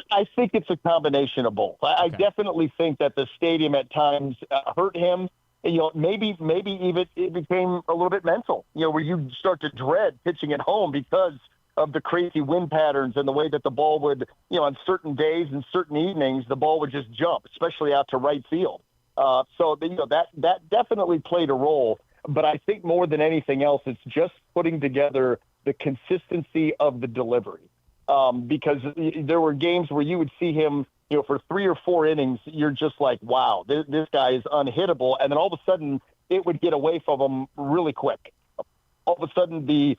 I think it's a combination of both. I definitely think that the stadium at times hurt him. Maybe even it became a little bit mental, where you start to dread pitching at home because of the crazy wind patterns and the way that the ball would, on certain days and certain evenings, the ball would just jump, especially out to right field. So that definitely played a role. But I think more than anything else, it's just putting together the consistency of the delivery. Because there were games where you would see him, for 3 or 4 innings, you're just like, wow, this guy is unhittable. And then all of a sudden it would get away from him really quick. All of a sudden the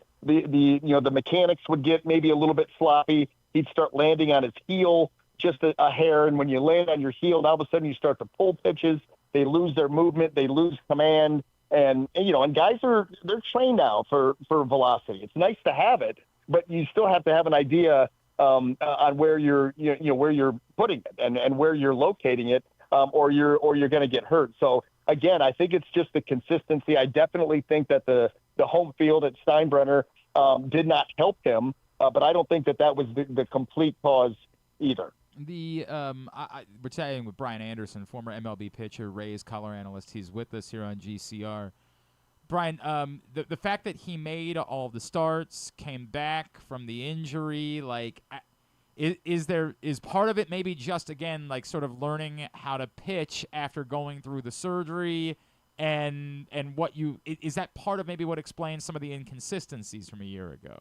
mechanics would get maybe a little bit sloppy. He'd start landing on his heel just a hair. And when you land on your heel, all of a sudden you start to pull pitches. They lose their movement. They lose command. And guys they're trained now for velocity. It's nice to have it, but you still have to have an idea on where you're putting it and where you're locating it, or you're going to get hurt. So again, I think it's just the consistency. I definitely think that the home field at Steinbrenner did not help him, but I don't think that was the complete cause either. We're chatting with Brian Anderson, former MLB pitcher, Rays color analyst. He's with us here on GCR. Brian, the fact that he made all the starts, came back from the injury, is part of it maybe just, again, like sort of learning how to pitch after going through the surgery, and what is that part of maybe what explains some of the inconsistencies from a year ago?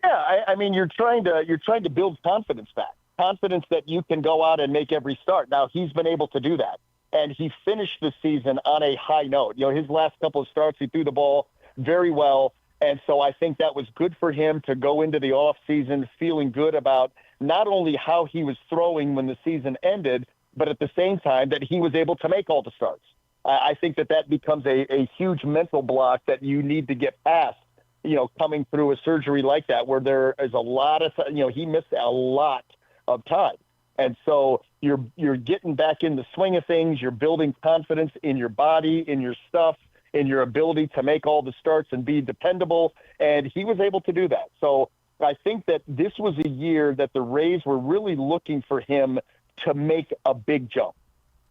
Yeah, I mean, you're trying to build confidence back, confidence that you can go out and make every start. Now, he's been able to do that, and he finished the season on a high note. His last couple of starts, he threw the ball very well, and so I think that was good for him to go into the offseason feeling good about not only how he was throwing when the season ended, but at the same time that he was able to make all the starts. I think that becomes a huge mental block that you need to get past, coming through a surgery like that, where there is a lot of, he missed a lot of time. And so you're getting back in the swing of things. You're building confidence in your body, in your stuff, in your ability to make all the starts and be dependable. And he was able to do that. So I think that this was a year that the Rays were really looking for him to make a big jump.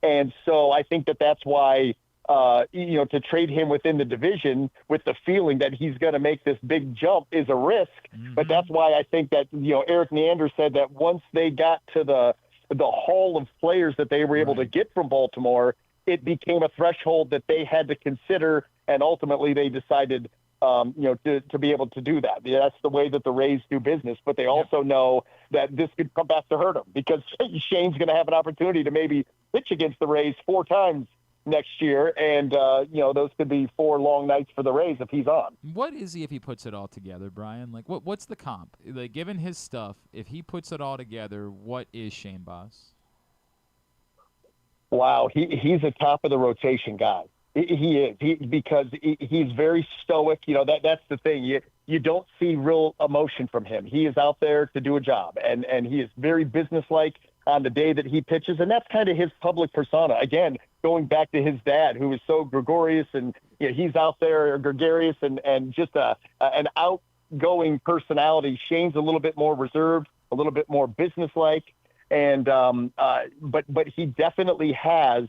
And so I think that's why, to trade him within the division with the feeling that he's going to make this big jump is a risk. Mm-hmm. But that's why I think that, Eric Neander said that once they got to the haul of players that they were able to get from Baltimore, it became a threshold that they had to consider. And ultimately they decided, to be able to do that. That's the way that the Rays do business. But they also know that this could come back to hurt them, because Shane's going to have an opportunity to maybe pitch against the Rays 4 times next year. And, those could be 4 long nights for the Rays if he's on. What is he if he puts it all together, Brian? Like, what's the comp? Like, given his stuff, if he puts it all together, what is Shane Boss? Wow, he's a top of the rotation guy. He is, because he's very stoic. That's the thing. You don't see real emotion from him. He is out there to do a job, and he is very businesslike on the day that he pitches, and that's kind of his public persona. Again, going back to his dad, who was so gregarious, and he's out there gregarious and just an outgoing personality. Shane's a little bit more reserved, a little bit more businesslike, and but he definitely has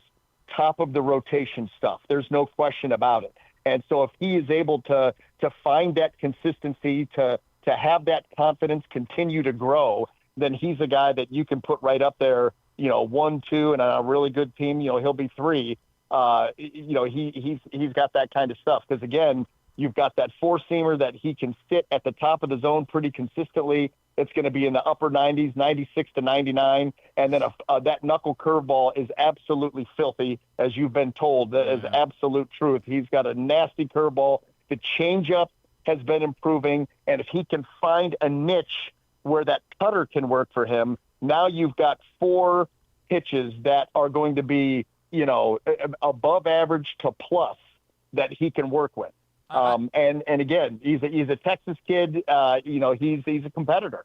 top of the rotation stuff. There's no question about it. And so if he is able to find that consistency, to have that confidence continue to grow, then he's a guy that you can put right up there, 1, 2, and on a really good team, he'll be 3. He's got that kind of stuff. Because again, you've got that 4-seamer that he can sit at the top of the zone pretty consistently. It's going to be in the upper 90s, 96 to 99. And then that knuckle curveball is absolutely filthy, as you've been told. That is absolute truth. He's got a nasty curveball. The changeup has been improving. And if he can find a niche where that cutter can work for him, now you've got 4 pitches that are going to be, above average to plus that he can work with. And again, he's a Texas kid. He's a competitor.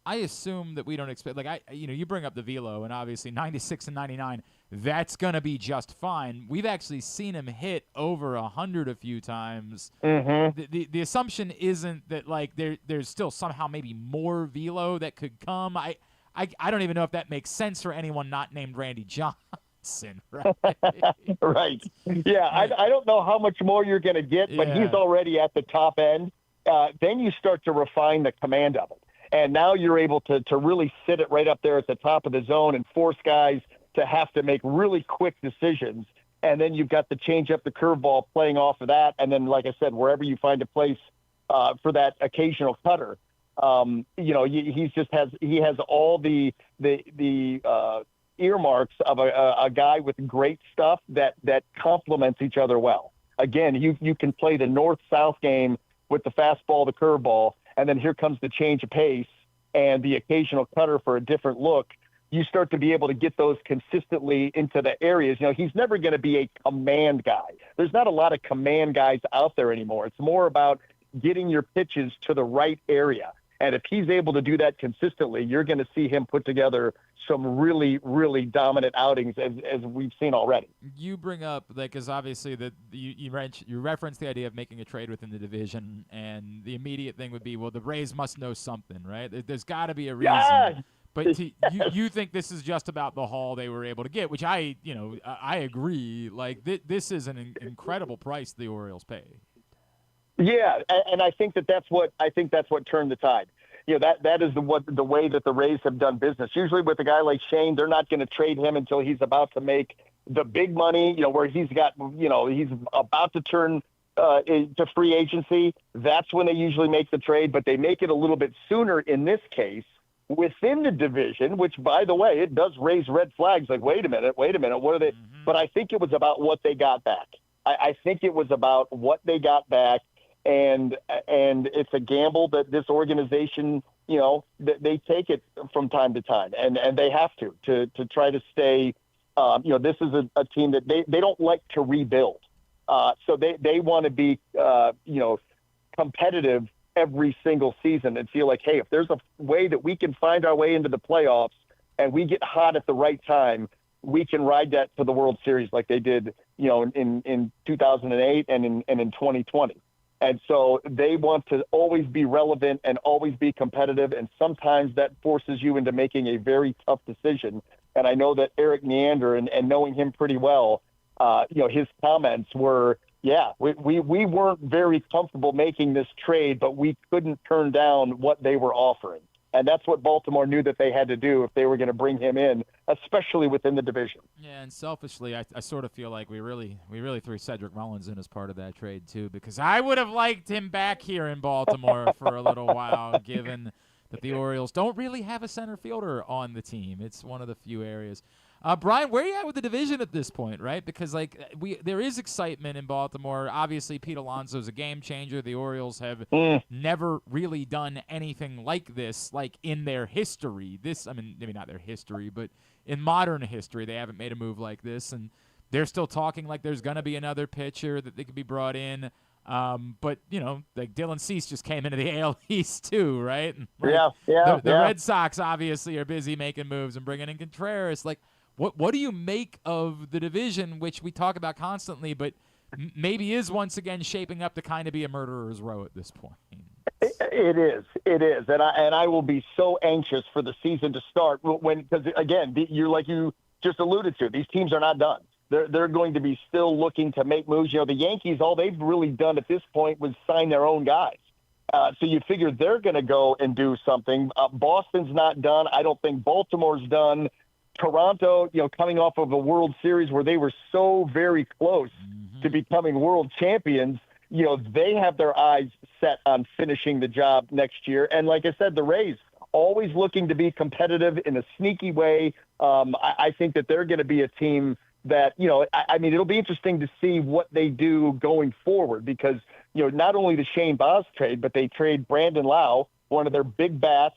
I assume that we don't expect, you bring up the velo, and obviously 96 and 99, that's going to be just fine. We've actually seen him hit over 100 a few times. Mm-hmm. The assumption isn't that there's still somehow maybe more velo that could come. I don't even know if that makes sense for anyone not named Randy Johnson, right? Right. Yeah, I don't know how much more you're going to get, but he's already at the top end. Then you start to refine the command of it. And now you're able to really sit it right up there at the top of the zone and force guys to have to make really quick decisions. And then you've got the changeup, the curveball playing off of that. And then, like I said, wherever you find a place for that occasional cutter, he has all the earmarks of a guy with great stuff that complements each other well. Again, you can play the north-south game with the fastball, the curveball, and then here comes the change of pace and the occasional cutter for a different look. You start to be able to get those consistently into the areas. He's never going to be a command guy. There's not a lot of command guys out there anymore. It's more about getting your pitches to the right area. And if he's able to do that consistently, you're going to see him put together some really, really dominant outings as we've seen already. You bring up, because obviously you reference the idea of making a trade within the division, and the immediate thing would be, well, the Rays must know something, right? There's got to be a reason. Yeah. But you think this is just about the haul they were able to get, which I agree. This is an incredible price the Orioles pay. Yeah, and I think that's what turned the tide. That is the way that the Rays have done business. Usually with a guy like Shane, they're not going to trade him until he's about to make the big money, where he's got, he's about to turn to free agency, that's when they usually make the trade, but they make it a little bit sooner in this case within the division, which, by the way, it does raise red flags. Like, wait a minute, what are they? But I think it was about what they got back. I think it was about what they got back, and it's a gamble that this organization, they take it from time to time, and they have to try to stay. This is a team that they don't like to rebuild. So they want to be, competitive every single season and feel like, hey, if there's a way that we can find our way into the playoffs and we get hot at the right time, we can ride that to the World Series like they did, in 2008 and in 2020. And so they want to always be relevant and always be competitive. And sometimes that forces you into making a very tough decision. And I know that Eric Neander, and knowing him pretty well, his comments were, we weren't very comfortable making this trade, but we couldn't turn down what they were offering. And that's what Baltimore knew that they had to do if they were going to bring him in, especially within the division. Yeah, and selfishly, I sort of feel like we really threw Cedric Mullins in as part of that trade too, because I would have liked him back here in Baltimore for a little while, given that the Orioles don't really have a center fielder on the team. It's one of the few areas. Brian, where are you at with the division at this point, right? Because there is excitement in Baltimore. Obviously, Pete Alonso's a game changer. The Orioles have never really done anything like this, like in their history. Maybe not their history, but in modern history, they haven't made a move like this. And they're still talking like there's going to be another pitcher that they could be brought in. But, like Dylan Cease just came into the AL East too, right? And the Red Sox obviously are busy making moves and bringing in Contreras. Like, what do you make of the division, which we talk about constantly, but maybe is once again shaping up to kind of be a murderer's row at this point? It is, and I will be so anxious for the season to start because again, you just alluded to, these teams are not done. They're going to be still looking to make moves. The Yankees, all they've really done at this point was sign their own guys. So you figure they're going to go and do something. Boston's not done. I don't think Baltimore's done. Toronto, coming off of a World Series where they were so very close to becoming world champions, they have their eyes set on finishing the job next year. And like I said, the Rays always looking to be competitive in a sneaky way. I think that they're going to be a team that, it'll be interesting to see what they do going forward because, not only the Shane Baz trade, but they trade Brandon Lau, one of their big bats,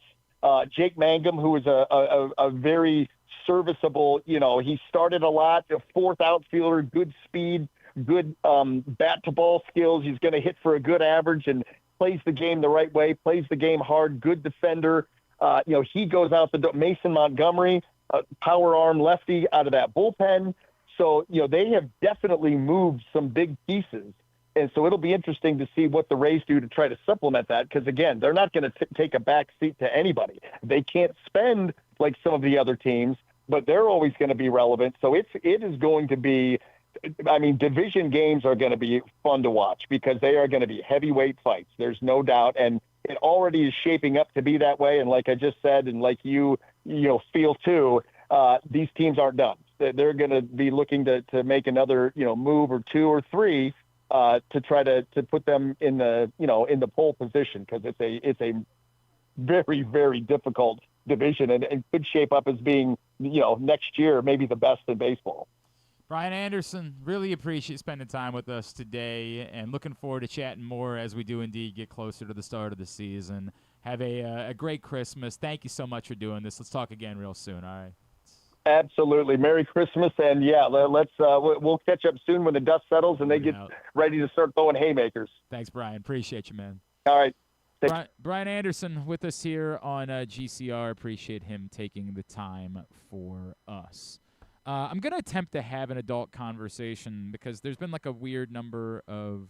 Jake Mangum, who is a very serviceable, he started a lot, a fourth outfielder, good speed, good bat to ball skills. He's going to hit for a good average and plays the game the right way, plays the game hard, good defender. He goes out the door. Mason Montgomery, power arm lefty out of that bullpen. So, they have definitely moved some big pieces. And so it'll be interesting to see what the Rays do to try to supplement that. Because, again, they're not going to take a back seat to anybody. They can't spend like some of the other teams, but they're always going to be relevant. So it is going to be division games are going to be fun to watch because they are going to be heavyweight fights. There's no doubt. And it already is shaping up to be that way. And like I just said, and like you feel too, these teams aren't done. They're going to be looking to make another, move or two or three to try to put them in the pole position because it's a very, very difficult division and could shape up as being, next year maybe the best in baseball. Brian Anderson, really appreciate spending time with us today and looking forward to chatting more as we do indeed get closer to the start of the season. Have a great Christmas. Thank you so much for doing this. Let's talk again real soon, all right? Absolutely. Merry Christmas. And we'll catch up soon when the dust settles and they get ready to start throwing haymakers. Thanks, Brian. Appreciate you, man. All right. Brian Anderson with us here on GCR. Appreciate him taking the time for us. I'm going to attempt to have an adult conversation because there's been like a weird number of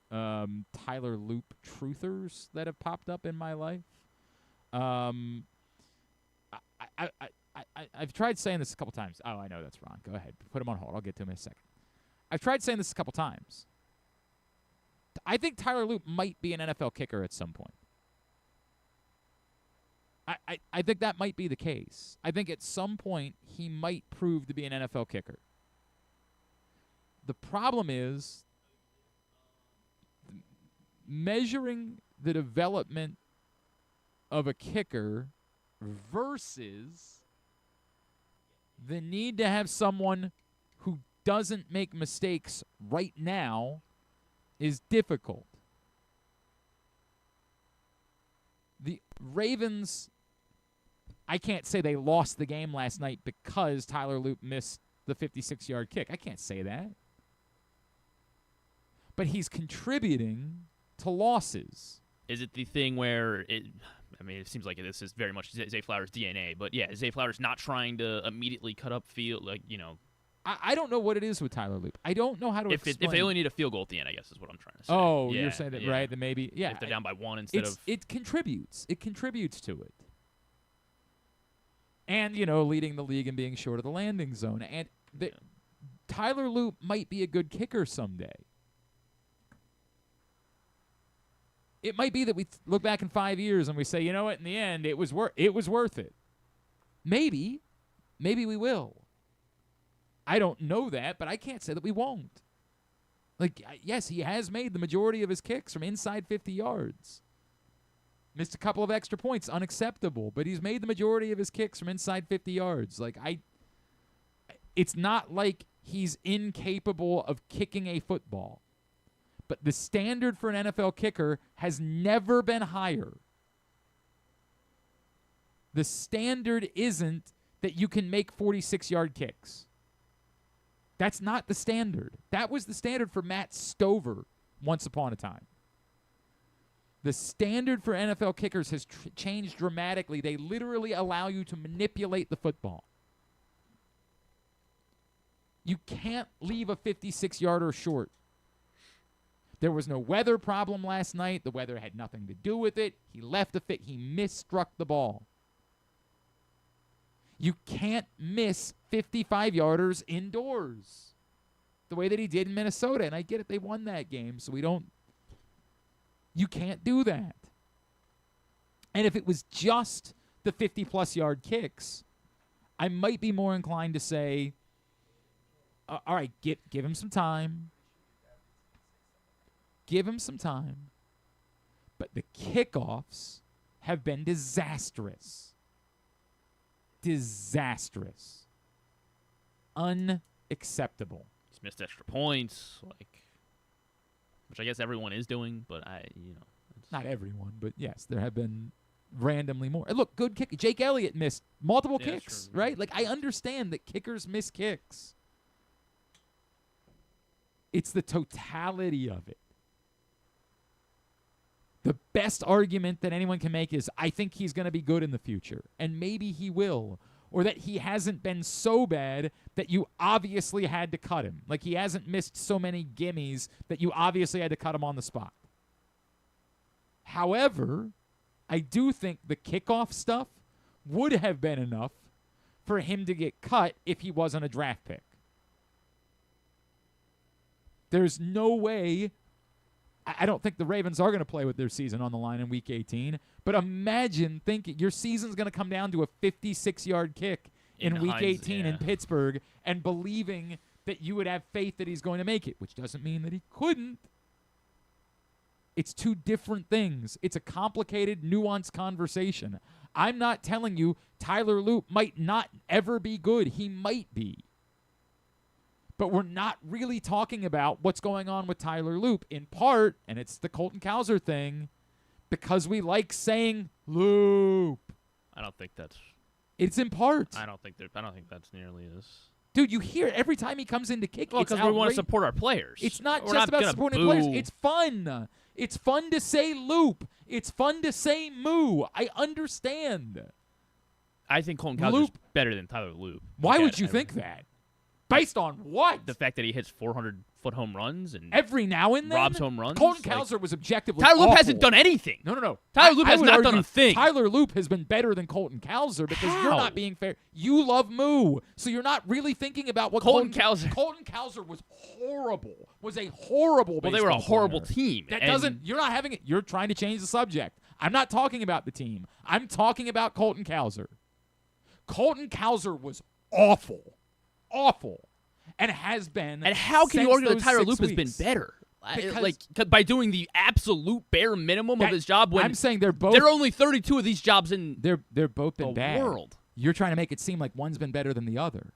Tyler Loop truthers that have popped up in my life. I've tried saying this a couple times. Oh, I know that's wrong. Go ahead. Put him on hold. I'll get to him in a second. I've tried saying this a couple times. I think Tyler Loop might be an NFL kicker at some point. I think that might be the case. I think at some point he might prove to be an NFL kicker. The problem is measuring the development of a kicker versus the need to have someone who doesn't make mistakes right now is difficult. The Ravens, I can't say they lost the game last night because Tyler Loop missed the 56-yard kick. I can't say that. But he's contributing to losses. Is it the thing where it seems like this is very much Zay Flowers' DNA, but yeah, Zay Flowers not trying to immediately cut up field, I don't know what it is with Tyler Loop. I don't know how to if explain. If they only need a field goal at the end, I guess is what I'm trying to say. Oh, yeah, you're saying that, right? Then maybe, yeah. If they're down by one instead of... It contributes. It contributes to it. And, leading the league and being short of the landing zone. And Tyler Loop might be a good kicker someday. It might be that we look back in 5 years and we say, you know what, in the end, it was worth it. Maybe. Maybe we will. I don't know that, but I can't say that we won't. Yes, he has made the majority of his kicks from inside 50 yards. Missed a couple of extra points, unacceptable, but he's made the majority of his kicks from inside 50 yards. It's not like he's incapable of kicking a football. But the standard for an NFL kicker has never been higher. The standard isn't that you can make 46-yard kicks. That's not the standard. That was the standard for Matt Stover once upon a time. The standard for NFL kickers has changed dramatically. They literally allow you to manipulate the football. You can't leave a 56-yarder short. There was no weather problem last night. The weather had nothing to do with it. He left he misstruck the ball. You can't miss 55-yarders indoors the way that he did in Minnesota. And I get it. They won that game, so you can't do that. And if it was just the 50-plus yard kicks, I might be more inclined to say, all right, give him some time. Give him some time. But the kickoffs have been disastrous. Disastrous. Unacceptable. He's missed extra points, which I guess everyone is doing, but not everyone, but yes, there have been randomly more. And look, good kick. Jake Elliott missed multiple kicks, true. right? I understand that kickers miss kicks. It's the totality of it. The best argument that anyone can make is, I think he's going to be good in the future, and maybe he will, or that he hasn't been so bad that you obviously had to cut him. He hasn't missed so many gimmies that you obviously had to cut him on the spot. However, I do think the kickoff stuff would have been enough for him to get cut if he wasn't a draft pick. There's no way... I don't think the Ravens are going to play with their season on the line in Week 18, but imagine thinking your season's going to come down to a 56-yard kick in Week 18 in Pittsburgh and believing that you would have faith that he's going to make it, which doesn't mean that he couldn't. It's two different things. It's a complicated, nuanced conversation. I'm not telling you Tyler Loop might not ever be good. He might be. But we're not really talking about what's going on with Tyler Loop, in part, and it's the Colton Cowser thing, because we like saying Loop. I don't think that's... It's in part. I don't think that's nearly as... Dude, you hear it every time he comes in to kick. Well, because we want to support our players. It's not just about supporting players. It's fun. It's fun to say Loop. It's fun to say Moo. I understand. I think Colton Cowser is better than Tyler Loop. Why would you think that? Based on what? The fact that he hits 400-foot home runs and every now and then robs home runs. Colton Cowser was objectively Tyler Loop awful. hasn't done anything. No. Tyler Loop has not done a thing. Tyler Loop has been better than Colton Cowser because you're not being fair. You love Moo, so you're not really thinking about what Colton Cowser. Colton Cowser was horrible. Was a horrible. Well, they were a horrible team. That doesn't. You're not having it. You're trying to change the subject. I'm not talking about the team. I'm talking about Colton Cowser. Colton Cowser was awful. Awful. and has been. And how can you since argue that those Tyler 6 Loop has been weeks. better? Because By doing the absolute bare minimum of his job. When I'm saying they're both. there are only 32 of these jobs in They're both been the bad. world. You're trying to make it seem like one's been better than the other.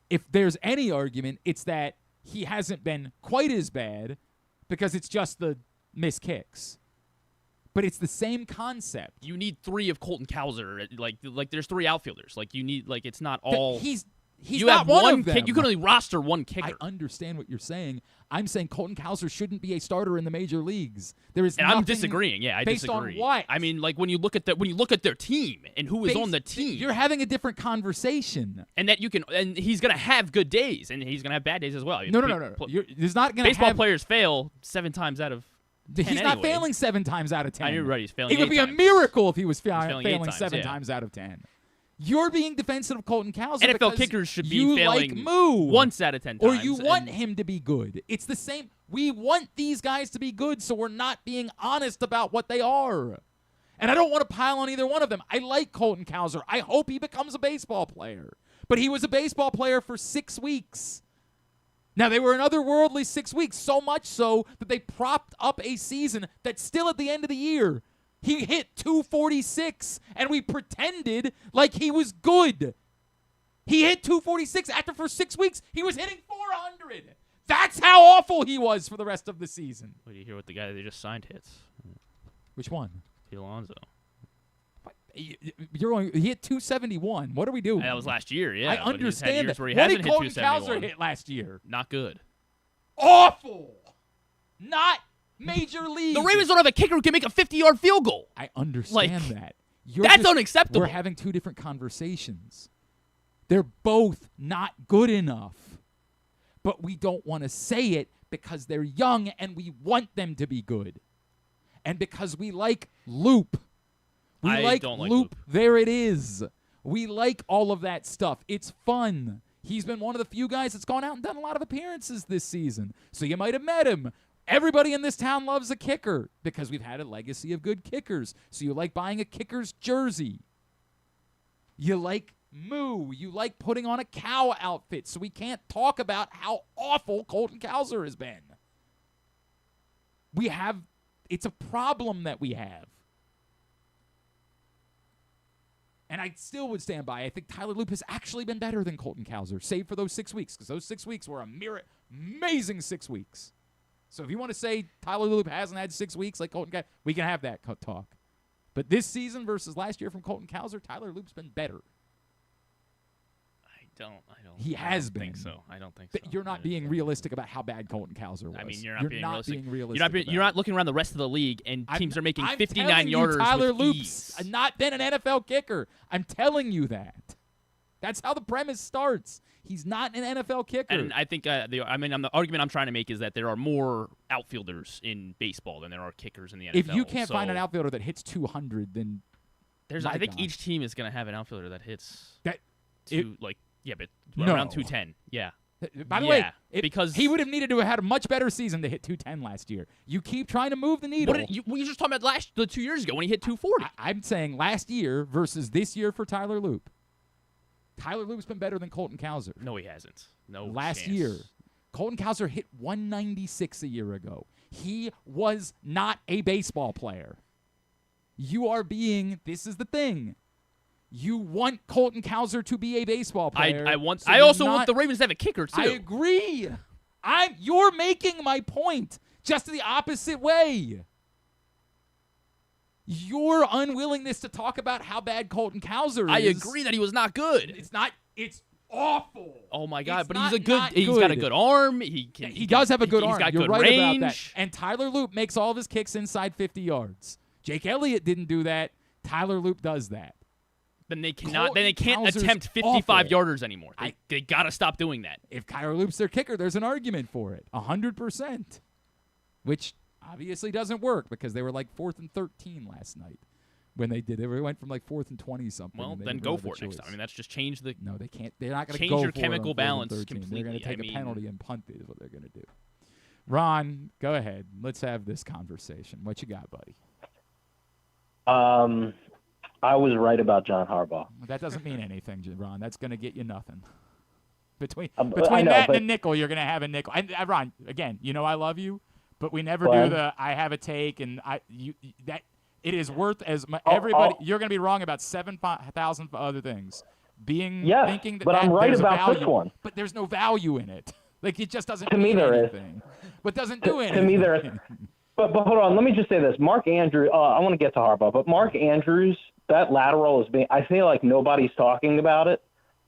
If there's any argument, it's that he hasn't been quite as bad because it's just the missed kicks. But it's the same concept. You need 3 of Colton Cowser. Like there's 3 outfielders. Like you need it's not all. He's you not have one of them. You can only roster one kicker. I understand what you're saying. I'm saying Colton Cowser shouldn't be a starter in the major leagues. There is And nothing I'm disagreeing. Yeah, I based disagree. on what? I mean, like when you look at their team and who is on the team, You're having a different conversation. and that and he's gonna have good days and he's gonna have bad days as well. No. There's not going to Baseball have. players fail 7 times out of 10 He's not anyway. failing 7 times out of 10. You're right. He's failing. It would 8 be times. a miracle if he was failing 8 failing times, 7 yeah. times out of 10. You're being defensive of Colton Cowser NFL because kickers should be you failing like Moo once out of 10 or times. you want and- him to be good. It's the same. We want these guys to be good, so we're not being honest about what they are. And I don't want to pile on either one of them. I like Colton Cowser. I hope he becomes a baseball player. But he was a baseball player for 6 weeks. Now, they were an otherworldly 6 weeks, so much so that they propped up a season that's still at the end of the year. He hit 246, and we pretended like he was good. He hit 246 after for 6 weeks. He was hitting 400. That's how awful he was for the rest of the season. What do you hear what the guy they just signed hits? Which one? Pete Alonso. He hit 271. What are we doing? That was last year, yeah. I but he's had understand years that. where he What hasn't did hit Colton 271. Cowser hit last year? Not good. Awful. Not major league. The Ravens don't have a kicker who can make a 50-yard field goal. I understand that. That's unacceptable. We're having 2 different conversations. They're both not good enough. But we don't want to say it because they're young and we want them to be good. And because we like Loop. I don't like Loop. There it is. We like all of that stuff. It's fun. He's been one of the few guys that's gone out and done a lot of appearances this season. So you might have met him. Everybody in this town loves a kicker because we've had a legacy of good kickers. So you like buying a kicker's jersey. You like Moo. You like putting on a cow outfit. So we can't talk about how awful Colton Cowser has been. It's a problem that we have. And I still would stand by. I think Tyler Loop has actually been better than Colton Cowser, save for those 6 weeks, because those 6 weeks were amazing 6 weeks. So if you want to say Tyler Loop hasn't had 6 weeks like Colton Cowser, we can have that talk. But this season versus last year from Colton Cowser, Tyler Loop's been better. I don't He has been. think so. I don't think so. You're not being realistic about how bad Colton Cowser was. I mean, you're not being realistic. about You're not looking around the rest of the league, and teams are making I'm 59 telling you, yarders Tyler with Loop's ease. not been an NFL kicker. I'm telling you that. That's how the premise starts. He's not an NFL kicker. And I think the argument I'm trying to make is that there are more outfielders in baseball than there are kickers in the NFL. If you can't find an outfielder that hits 200, then I think each team is going to have an outfielder that hits but around 210. Yeah. By the way, because he would have needed to have had a much better season to hit 210 last year. You keep trying to move the needle. We were just talking about 2 years ago when he hit 240. I'm saying last year versus this year for Tyler Loop. Tyler Loop's been better than Colton Cowser. No, he hasn't. No Last chance. year. Colton Cowser hit 196 a year ago. He was not a baseball player. This is the thing. You want Colton Cowser to be a baseball player. I also want the Ravens to have a kicker too. I agree. You're making my point just the opposite way. Your unwillingness to talk about how bad Colton Cowser is. I agree that he was not good. It's awful. Oh my God! It's But not he's got a good arm. He does have a good arm. He's got You're good right range. about that. And Tyler Loop makes all of his kicks inside 50 yards. Jake Elliott didn't do that. Tyler Loop does that. Then they cannot. Then they can't Cowser's attempt 55 awful. yarders anymore. They got to stop doing that. If Tyler Loop's their kicker, there's an argument for it. 100%. Which obviously doesn't work because they were like 4th and 13 last night when they did. They went from like 4th and 20 something. Well, then go for it next time. I mean, that's just change the. No, they can't. They're not going to change go your for chemical it on 4th and balance 13. completely. They're going to take a penalty and punt it is what they're going to do. Ron, go ahead. Let's have this conversation. What you got, buddy? I was right about John Harbaugh. That doesn't mean anything, Ron. That's going to get you nothing. Between I know, that but- and a nickel, you're going to have a nickel. And Ron, again, I love you, but we never Glenn? do the I have a take and that it is worth as much. Everybody, you're going to be wrong about 7,000 other things. Yes, Thinking that but I'm right there's a about value, this one. but there's no value in it. Like it just doesn't To me, mean there is. anything. But doesn't do anything. To me, there is. But hold on, let me just say this. Mark Andrews, I want to get to Harbaugh, but Mark Andrews, that lateral is being, I feel like nobody's talking about it.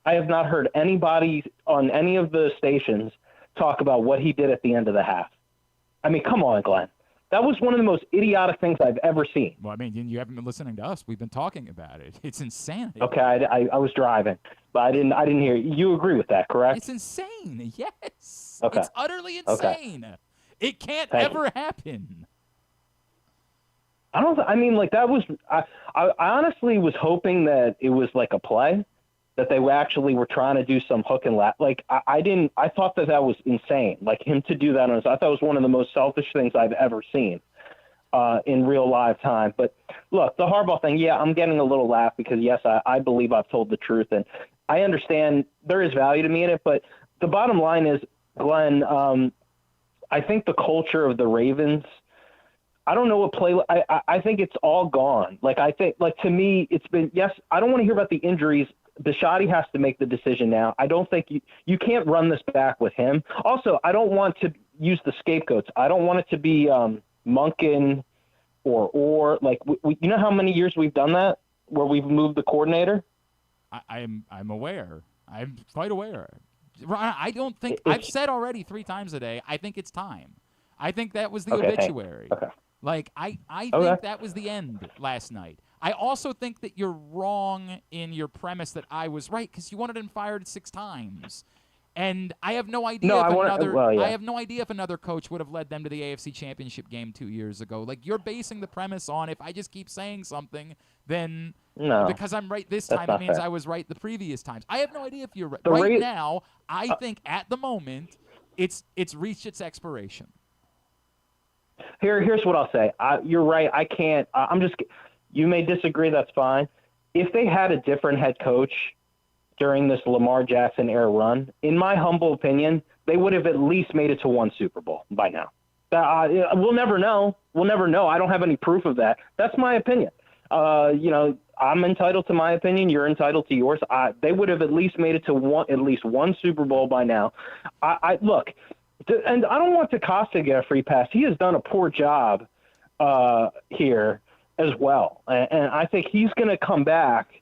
I have not heard anybody on any of the stations talk about what he did at the end of the half. I mean, come on, Glenn. That was one of the most idiotic things I've ever seen. Well, I mean, you haven't been listening to us. We've been talking about it. It's insanity. Okay, I was driving, but I didn't hear you. You agree with that, correct? It's insane. Yes. Okay. It's utterly insane. Okay. It can't Thank ever happen. I mean, like that was. I honestly was hoping that it was like a play, that they actually were trying to do some hook and lat. Like I didn't. I thought that was insane. Like him to do that I thought it was one of the most selfish things I've ever seen in real live time. But look, the Harbaugh thing. Yeah, I'm getting a little laugh because yes, I believe I've told the truth, and I understand there is value to me in it. But the bottom line is, Glenn. I think the culture of the Ravens. I don't know what play. I think it's all gone. Like I think, like to me, it's been yes. I don't want to hear about the injuries. Bisciotti has to make the decision now. I don't think you can't run this back with him. Also, I don't want to use the scapegoats. I don't want it to be Monken or like we, you know how many years we've done that where we've moved the coordinator. I'm aware. I'm quite aware. Ron, I don't think I've said already 3 times a day. I think it's time. I think that was the obituary. Okay. Like I think that was the end last night. I also think that you're wrong in your premise that I was right because you wanted him fired 6 times, and I have no idea I have no idea if another coach would have led them to the AFC Championship game 2 years ago. Like you're basing the premise on if I just keep saying something, then because I'm right this time, it means fair. I was right the previous times. I have no idea if you're right. Now, I think at the moment it's reached its expiration. Here's what I'll say. You're right. I can't. You may disagree. That's fine. If they had a different head coach during this Lamar Jackson era run, in my humble opinion, they would have at least made it to 1 Super Bowl by now. We'll never know. We'll never know. I don't have any proof of that. That's my opinion. I'm entitled to my opinion. You're entitled to yours. They would have at least made it to at least one Super Bowl by now. Look. And I don't want Tecasa to get a free pass. He has done a poor job here as well. And I think he's going to come back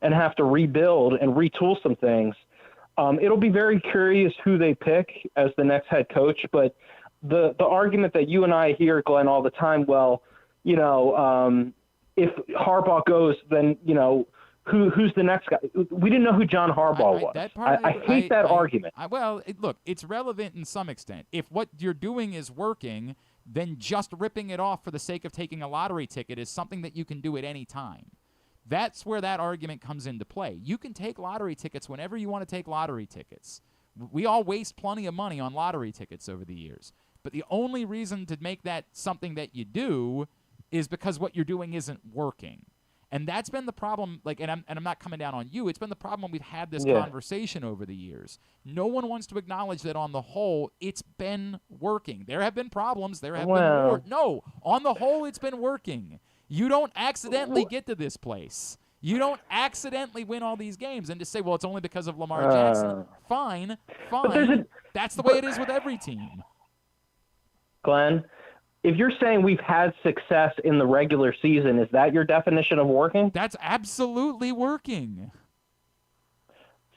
and have to rebuild and retool some things. It'll be very curious who they pick as the next head coach. But the argument that you and I hear, Glenn, all the time, if Harbaugh goes, then, who's the next guy? We didn't know who John Harbaugh was. I hate that argument. Look, it's relevant in some extent. If what you're doing is working, then just ripping it off for the sake of taking a lottery ticket is something that you can do at any time. That's where that argument comes into play. You can take lottery tickets whenever you want to take lottery tickets. We all waste plenty of money on lottery tickets over the years. But the only reason to make that something that you do is because what you're doing isn't working. And that's been the problem, and I'm not coming down on you. It's been the problem when we've had this conversation over the years. No one wants to acknowledge that on the whole, it's been working. There have been problems. There have been more. No, on the whole, it's been working. You don't accidentally get to this place. You don't accidentally win all these games. And to say, well, it's only because of Lamar Jackson. Fine. That's the way it is with every team. Glenn, if you're saying we've had success in the regular season, is that your definition of working? That's absolutely working.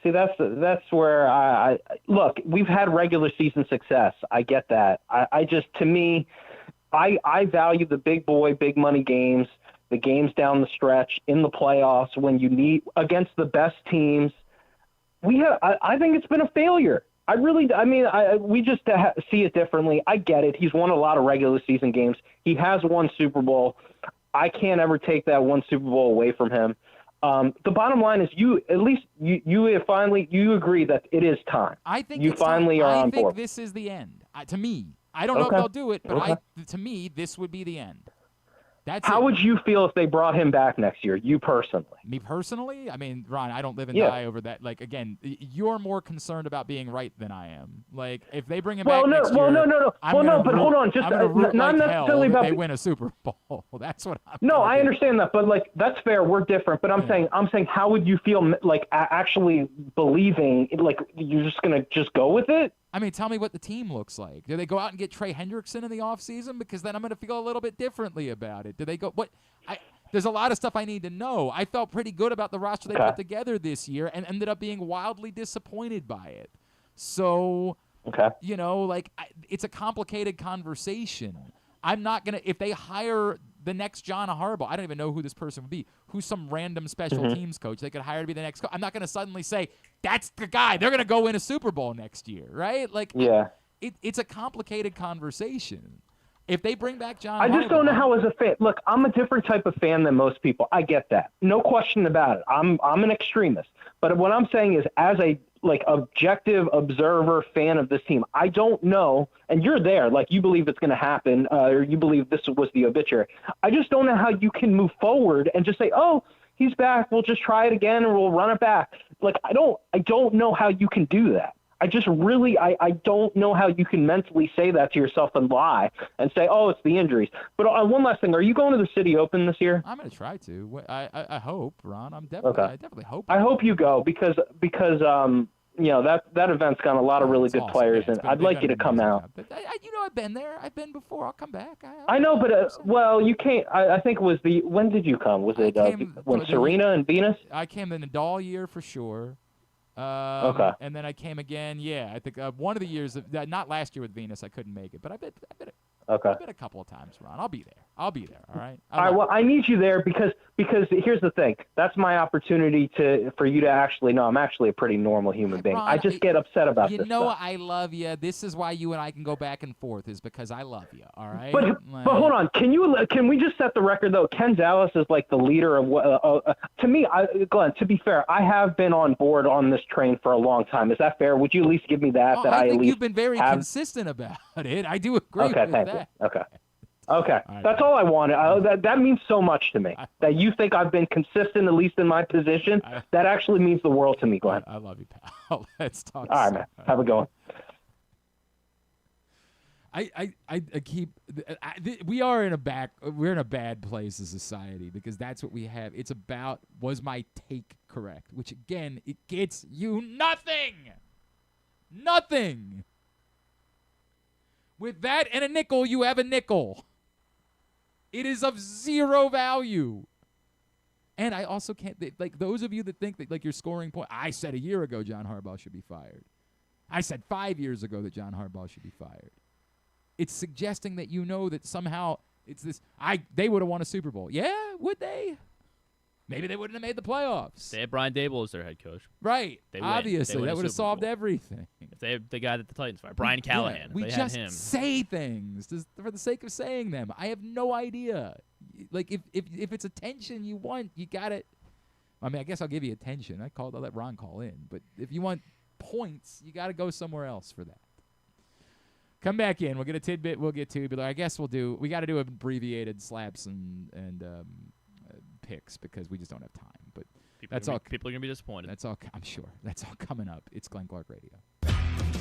See, that's where I look. We've had regular season success. I get that. I value the big boy, big money games, the games down the stretch in the playoffs when you need against the best teams. I think it's been a failure. We just see it differently. I get it. He's won a lot of regular season games. He has won Super Bowl. I can't ever take that 1 Super Bowl away from him. The bottom line is you agree that it is time. I think you finally are on board. I think this is the end. To me, I don't know if they'll do it, but to me, this would be the end. How would you feel if they brought him back next year, you personally? Me personally? I mean, Ron, I don't live and Yeah. die over that. Like, again, you're more concerned about being right than I am. Like, if they bring him Well, back no, next well, year, no. I'm Well, gonna no, but root- hold on, just I'm gonna root not like necessarily hell about that they win a Super Bowl. That's what I'm No, gonna I do. understand that, but like that's fair. We're different, but I'm saying, how would you feel like actually believing like you're just gonna just go with it? I mean, tell me what the team looks like. Do they go out and get Trey Hendrickson in the offseason? Because then I'm going to feel a little bit differently about it. Do they go what? There's a lot of stuff I need to know. I felt pretty good about the roster they put together this year and ended up being wildly disappointed by it. So, you know, like it's a complicated conversation. I'm not going to – if they hire the next John Harbaugh, I don't even know who this person would be, who's some random special teams coach they could hire to be the next coach. I'm not going to suddenly say, that's the guy. They're going to go win a Super Bowl next year, right? Like, it's a complicated conversation. If they bring back John Harbaugh, I just don't know how as a fan. Look, I'm a different type of fan than most people. I get that. No question about it. I'm an extremist. But what I'm saying is as a objective observer fan of this team, I don't know, and you're there, like you believe it's going to happen, or you believe this was the obituary. I just don't know how you can move forward and just say, oh, he's back, we'll just try it again and we'll run it back. Like, I don't know how you can do that. I just really, I don't know how you can mentally say that to yourself and lie and say, oh, it's the injuries. But one last thing, are you going to the City Open this year? I'm going to try to. I hope, Ron. I definitely hope. I hope you go because you know, that event's got a lot of really good awesome. players, Yeah, and I'd like you to come out. But you know, I've been there. I've been before. I'll come back. I know, but well, you can't. I think it was when did you come? Was it when Serena and Venus? I came the Nadal year for sure. And then I came again. Yeah, I think one of the years, not last year with Venus, I couldn't make it, but I've been a couple of times, Ron. I'll be there. All right. All right. Well, I need you there because here's the thing. That's my opportunity for you to actually know I'm actually a pretty normal human being. Ron, I just get upset about this. You know, stuff. I love you. This is why you and I can go back and forth, is because I love you. All right. But hold on. Can we just set the record though? Ken Zales is like the leader of to me, Glenn. To be fair, I have been on board on this train for a long time. Is that fair? Would you at least give me that? I think you've been very consistent about it. I do agree with thank that. You. Okay. That's all I wanted. That means so much to me. That you think I've been consistent, at least in my position. That actually means the world to me, Glenn. I love you, pal. Let's talk. All right, man. Have a good one. We're in a bad place as a society because that's what we have. It's about, was my take correct? Which again, it gets you nothing. With that and a nickel, you have a nickel. It is of zero value. And I also can't, like those of you that think that like you're scoring point, I said a year ago John Harbaugh should be fired. I said 5 years ago that John Harbaugh should be fired. It's suggesting that you know that somehow it's this, they would have won a Super Bowl. Yeah, would they? Maybe they wouldn't have made the playoffs. They had Brian Dable as their head coach. Right. They obviously, that would have solved everything. If they had the guy that the Titans fired, Brian Callahan. We if they just had him. say things for the sake of saying them. I have no idea. Like if it's attention you want, you got it. I mean, I guess I'll give you attention. I'll let Ron call in. But if you want points, you got to go somewhere else for that. Come back in. We'll get a tidbit. We'll get tubular. I guess we got to do abbreviated slaps and picks because we just don't have time. But people are going to be disappointed. That's all. I'm sure. That's all coming up. It's Glenn Clark Radio.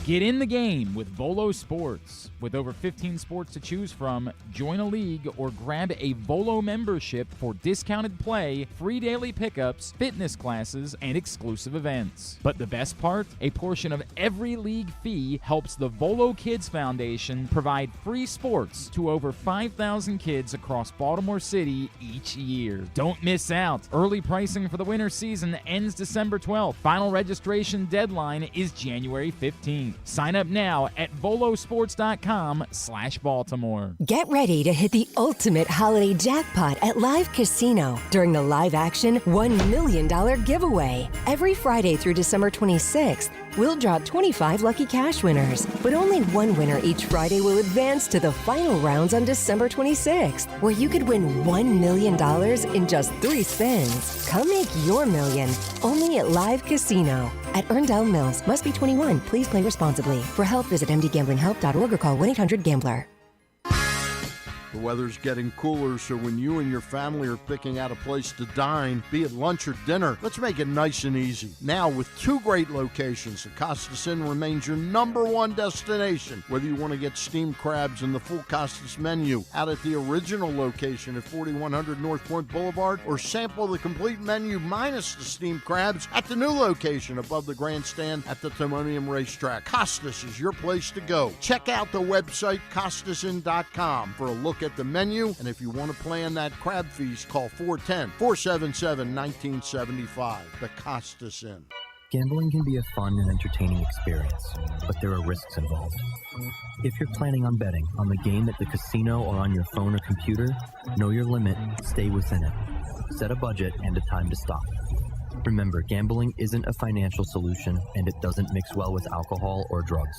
Get in the game with Volo Sports. With over 15 sports to choose from, join a league or grab a Volo membership for discounted play, free daily pickups, fitness classes, and exclusive events. But the best part? A portion of every league fee helps the Volo Kids Foundation provide free sports to over 5,000 kids across Baltimore City each year. Don't miss out. Early pricing for the winter season ends December 12th. Final registration deadline is January 15th. Sign up now at volosports.com/Baltimore. Get ready to hit the ultimate holiday jackpot at Live Casino during the live action $1 million giveaway. Every Friday through December 26th, we'll drop 25 lucky cash winners, but only one winner each Friday will advance to the final rounds on December 26th, where you could win $1 million in just 3 spins. Come make your million only at Live Casino at Erndale Mills. Must be 21. Please play responsibly. For help, visit mdgamblinghelp.org or call 1-800-GAMBLER. The weather's getting cooler, so when you and your family are picking out a place to dine, be it lunch or dinner, let's make it nice and easy. Now, with 2 great locations, the Costas Inn remains your #1 destination. Whether you want to get steamed crabs and the full Costas menu out at the original location at 4100 North Point Boulevard, or sample the complete menu minus the steamed crabs at the new location above the grandstand at the Timonium Racetrack, Costas is your place to go. Check out the website costasin.com for a look at the menu, and if you want to plan that crab feast, call 410-477-1975. The Costas Inn. Gambling can be a fun and entertaining experience, but there are risks involved. If you're planning on betting on the game at the casino or on your phone or computer, know your limit, stay within it. Set a budget and a time to stop. Remember, gambling isn't a financial solution, and it doesn't mix well with alcohol or drugs.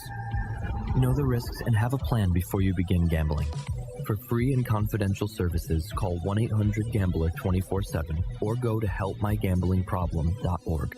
Know the risks and have a plan before you begin gambling. For free and confidential services, call 1-800-GAMBLER 24/7 or go to helpmygamblingproblem.org.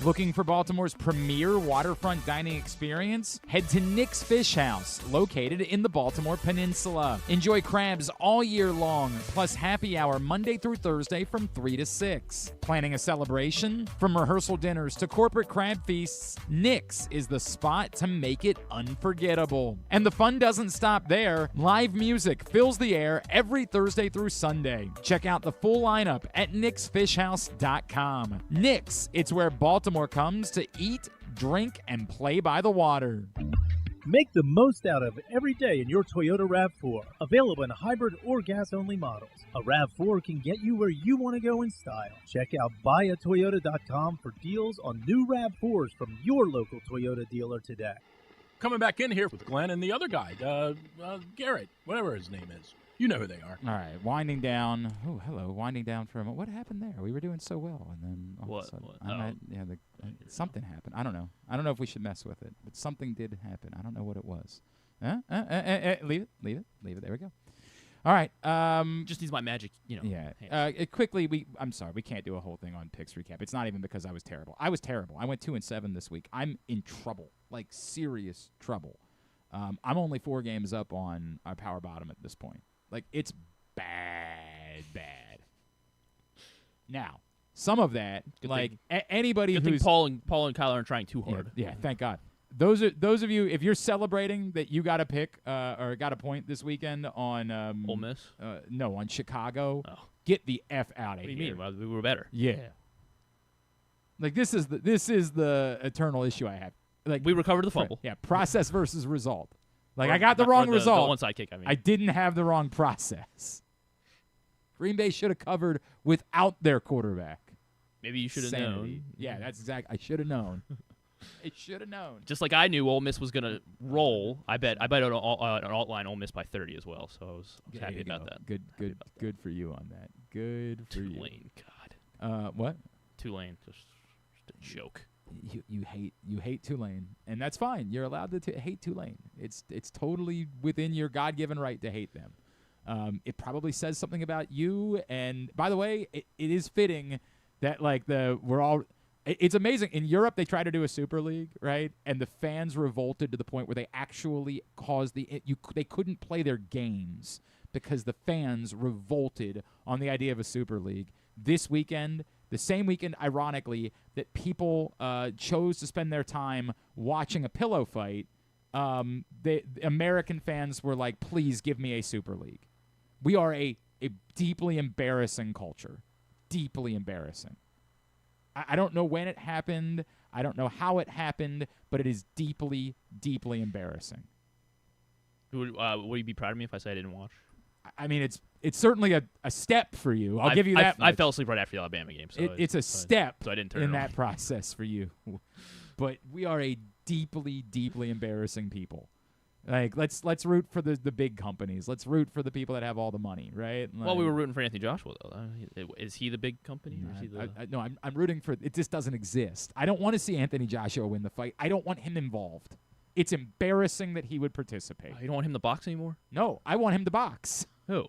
Looking for Baltimore's premier waterfront dining experience? Head to Nick's Fish House, located in the Baltimore Peninsula. Enjoy crabs all year long, plus happy hour Monday through Thursday from 3 to 6. Planning a celebration? From rehearsal dinners to corporate crab feasts, Nick's is the spot to make it unforgettable. And the fun doesn't stop there. Live music fills the air every Thursday through Sunday. Check out the full lineup at nicksfishhouse.com. Nick's, it's where Baltimore comes to eat, drink, and play by the water. Make the most out of every day in your Toyota RAV4. Available in hybrid or gas-only models. A RAV4 can get you where you want to go in style. Check out buyatoyota.com for deals on new RAV4s from your local Toyota dealer today. Coming back in here with Glenn and the other guy, Garrett, whatever his name is. You know who they are. All right, winding down. Oh, hello, winding down for a moment. What happened there? We were doing so well, and then all of a sudden, something happened. I don't know. I don't know if we should mess with it, but something did happen. I don't know what it was. Leave it. There we go. All right. Just needs my magic, Yeah. Quickly, I'm sorry, we can't do a whole thing on picks recap. It's not even because I was terrible. I was terrible. I went 2-7 this week. I'm in trouble, like serious trouble. I'm only 4 games up on our power bottom at this point. Like, it's bad. Now, some of that, anybody who's Paul and Kyler aren't trying too hard. Yeah, thank God. Those of you, if you're celebrating that you got a pick or got a point this weekend on Ole Miss, no, on Chicago, get the F out of here. What do you mean? Well, we were better. Yeah. Like this is the eternal issue I have. Like we recovered the fumble. Yeah, process versus result. Like, I got the wrong result. The onside kick, I didn't have the wrong process. Green Bay should have covered without their quarterback. Maybe you should have known. Yeah, that's exactly. I should have known. I should have known. Just like I knew Ole Miss was going to roll. I bet on an alt line Ole Miss by 30 as well. So I was happy about that. Good for you on that. Good for you. Tulane, God. What? Tulane, just a joke. You hate Tulane, and that's fine. You're allowed to hate Tulane. It's totally within your God-given right to hate them. It probably says something about you. And by the way, it is fitting that it's amazing. In Europe, they try to do a Super League, right? And the fans revolted to the point where they actually caused they couldn't play their games because the fans revolted on the idea of a Super League. This weekend, the same weekend, ironically, that people chose to spend their time watching a pillow fight, the American fans were like, please give me a Super League. We are a deeply embarrassing culture. Deeply embarrassing. I don't know when it happened. I don't know how it happened, but it is deeply, deeply embarrassing. Would you be proud of me if I said I didn't watch? I mean, it's certainly a step for you. I'll give you that much. I fell asleep right after the Alabama game. So it's a step so I didn't turn in it that on. process for you. But we are a deeply, deeply embarrassing people. Like, let's root for the big companies. Let's root for the people that have all the money, right? Well, we were rooting for Anthony Joshua, though. Is he the big company? Or is he No, I'm rooting for it. Just doesn't exist. I don't want to see Anthony Joshua win the fight. I don't want him involved. It's embarrassing that he would participate. You don't want him to box anymore? No, I want him to box. Who?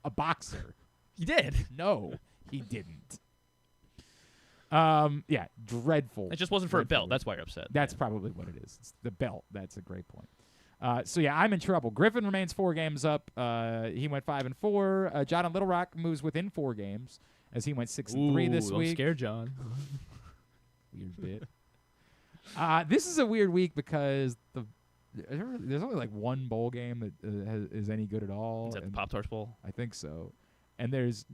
A boxer. He did. No, he didn't. Yeah, dreadful. It just wasn't for a belt. That's why you're upset. That's probably what it is. It's the belt. That's a great point. So yeah, I'm in trouble. Griffin remains 4 games up. He went 5-4. John and Little Rock moves within 4 games as he went 6-3 this week. Don't scare John. Weird bit. This is a weird week because there's only like one bowl game that is any good at all. Is that the Pop-Tarts Bowl? I think so. And there's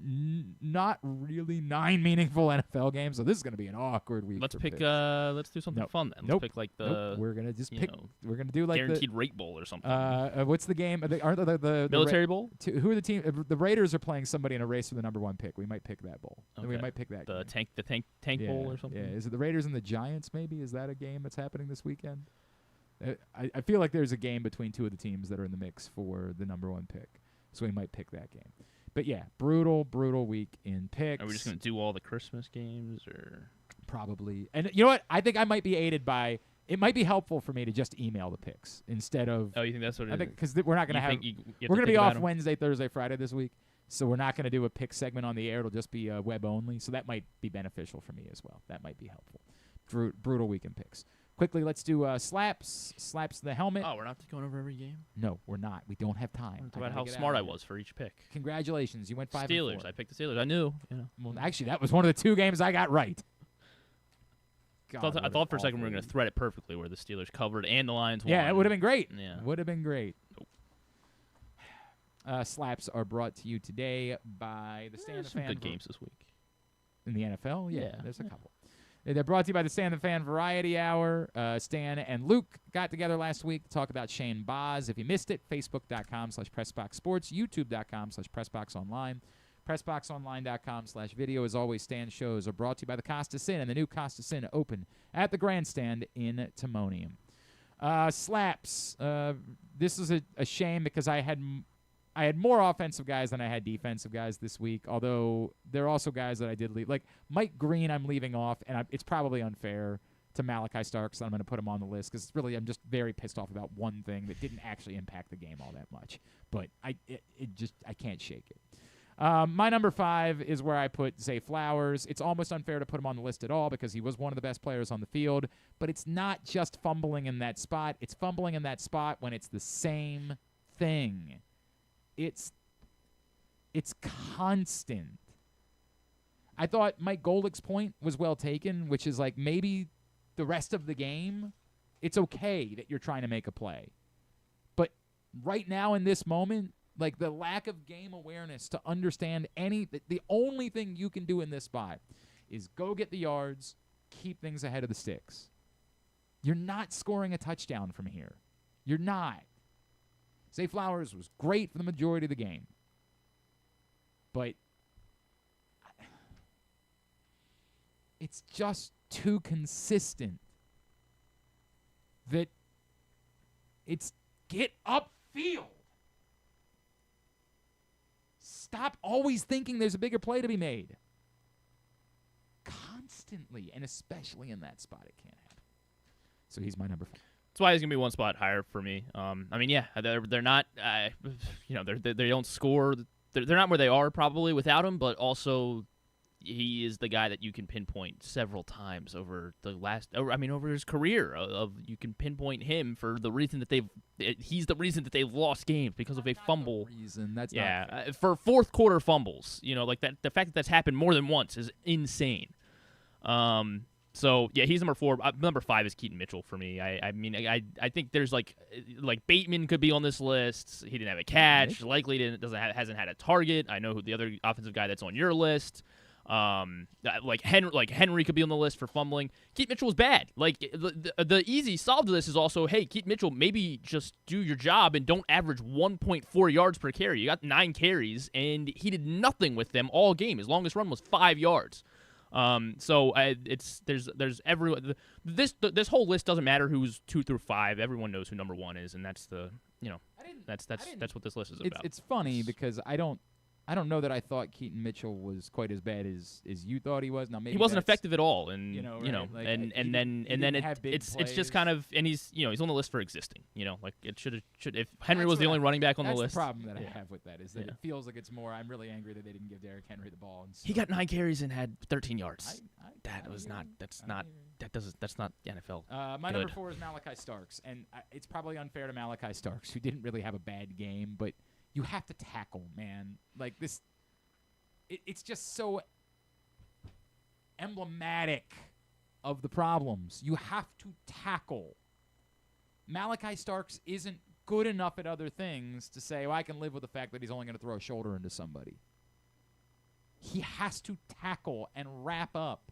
not really 9 meaningful NFL games, so this is going to be an awkward week. Let's for pick. picks. Let's do something fun then. Nope. Let's pick like the. Nope. We're gonna just pick. We're gonna do like guaranteed rate bowl or something. What's the game? Aren't the military bowl? Who are the team? The Raiders are playing somebody in a race for the number 1 pick. We might pick that bowl. Okay. We might pick that. The game. tank bowl or something. Yeah. Is it the Raiders and the Giants? Maybe is that a game that's happening this weekend? I feel like there's a game between 2 of the teams that are in the mix for the number 1 pick, so we might pick that game. But yeah, brutal week in picks. Are we just gonna do all the Christmas games or? Probably. And you know what? I think I might be aided by. It might be helpful for me to just email the picks instead of. Oh, you think that's what it is? I think because we're not gonna have. We're gonna be off Wednesday, Thursday, Friday this week, so we're not gonna do a pick segment on the air. It'll just be web only. So that might be beneficial for me as well. That might be helpful. Brutal week in picks. Quickly, let's do slaps. Slaps the helmet. Oh, we're not going over every game? No, we're not. We don't have time. Talk about how smart I was for each pick. Congratulations. You went 5-4. Steelers. I picked the Steelers. I knew. Well, actually, that was one of the 2 games I got right. God, I thought for a second we were going to thread it perfectly where the Steelers covered and the Lions won. Yeah, it would have been great. Yeah. Would have been great. Slaps are brought to you today by the Stand the some Fan. Good games this week. In the NFL? Yeah. There's a couple. They're brought to you by the Stan the Fan Variety Hour. Stan and Luke got together last week to talk about Shane Boz. If you missed it, Facebook.com/PressBoxSports, YouTube.com/PressBoxOnline, PressBoxOnline.com/video. As always, Stan's shows are brought to you by the Costa Sin and the new Costa Sin open at the Grandstand in Timonium. Slaps. This is a shame because I had more offensive guys than I had defensive guys this week, although there are also guys that I did leave. Like Mike Green I'm leaving off, and it's probably unfair to Malachi Starks that I'm going to put him on the list because really I'm just very pissed off about one thing that didn't actually impact the game all that much. But I can't shake it. My number 5 is where I put Zay Flowers. It's almost unfair to put him on the list at all because he was one of the best players on the field, but it's not just fumbling in that spot. It's fumbling in that spot when it's the same thing. It's constant. I thought Mike Golic's point was well taken, which is like maybe the rest of the game, it's okay that you're trying to make a play. But right now in this moment, like the lack of game awareness to understand the only thing you can do in this spot is go get the yards, keep things ahead of the sticks. You're not scoring a touchdown from here. You're not. Zay Flowers was great for the majority of the game. But it's just too consistent that it's get upfield. Stop always thinking there's a bigger play to be made. Constantly, and especially in that spot, it can't happen. So he's my number 5. That's why he's gonna be one spot higher for me. I mean, yeah, they're not, they don't score. They're not where they are probably without him, but also he is the guy that you can pinpoint several times over over his career. You can pinpoint him for the reason that he's the reason that they've lost games because of a fumble. That's not for fourth quarter fumbles. Like that. The fact that that's happened more than once is insane. So yeah, he's number 4. Number 5 is Keaton Mitchell for me. I mean, I think there's like Bateman could be on this list. He didn't have a catch. Likely hasn't had a target. I know who the other offensive guy that's on your list. Like Henry could be on the list for fumbling. Keaton Mitchell was bad. Like the easy solve to this is also, hey, Keaton Mitchell, maybe just do your job and don't average 1.4 yards per carry. You got 9 carries and he did nothing with them all game. His longest run was 5 yards. So there's everyone. This whole list doesn't matter who's 2 through 5. Everyone knows who number 1 is, and that's that's what this list is about. It's funny because I don't know that I thought Keaton Mitchell was quite as bad as you thought he was. Now maybe he wasn't effective at all, and right? it's just kind of, and he's on the list for existing. Like it should if Henry was the only running back on the list. That's the problem that I have with that is that it feels like it's more. I'm really angry that they didn't give Derrick Henry the ball. He got 9 carries and had 13 yards. That's not the NFL. My good. number 4 is Malachi Starks, and it's probably unfair to Malachi Starks, who didn't really have a bad game, but you have to tackle, man. Like this, it's just so emblematic of the problems. You have to tackle. Malachi Starks isn't good enough at other things to say, I can live with the fact that he's only going to throw a shoulder into somebody. He has to tackle and wrap up.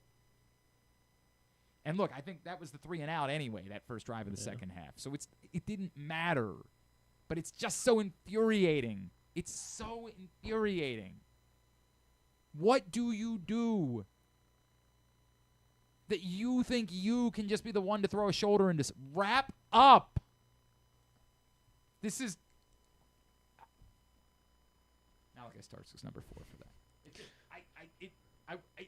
And look, I think that was the 3 and out anyway, that first drive of the second half. So it didn't matter. But it's just so infuriating. It's so infuriating. What do you do that you think you can just be the one to throw a shoulder into? Wrap up. This is Malachi Starks was number 4 for that. It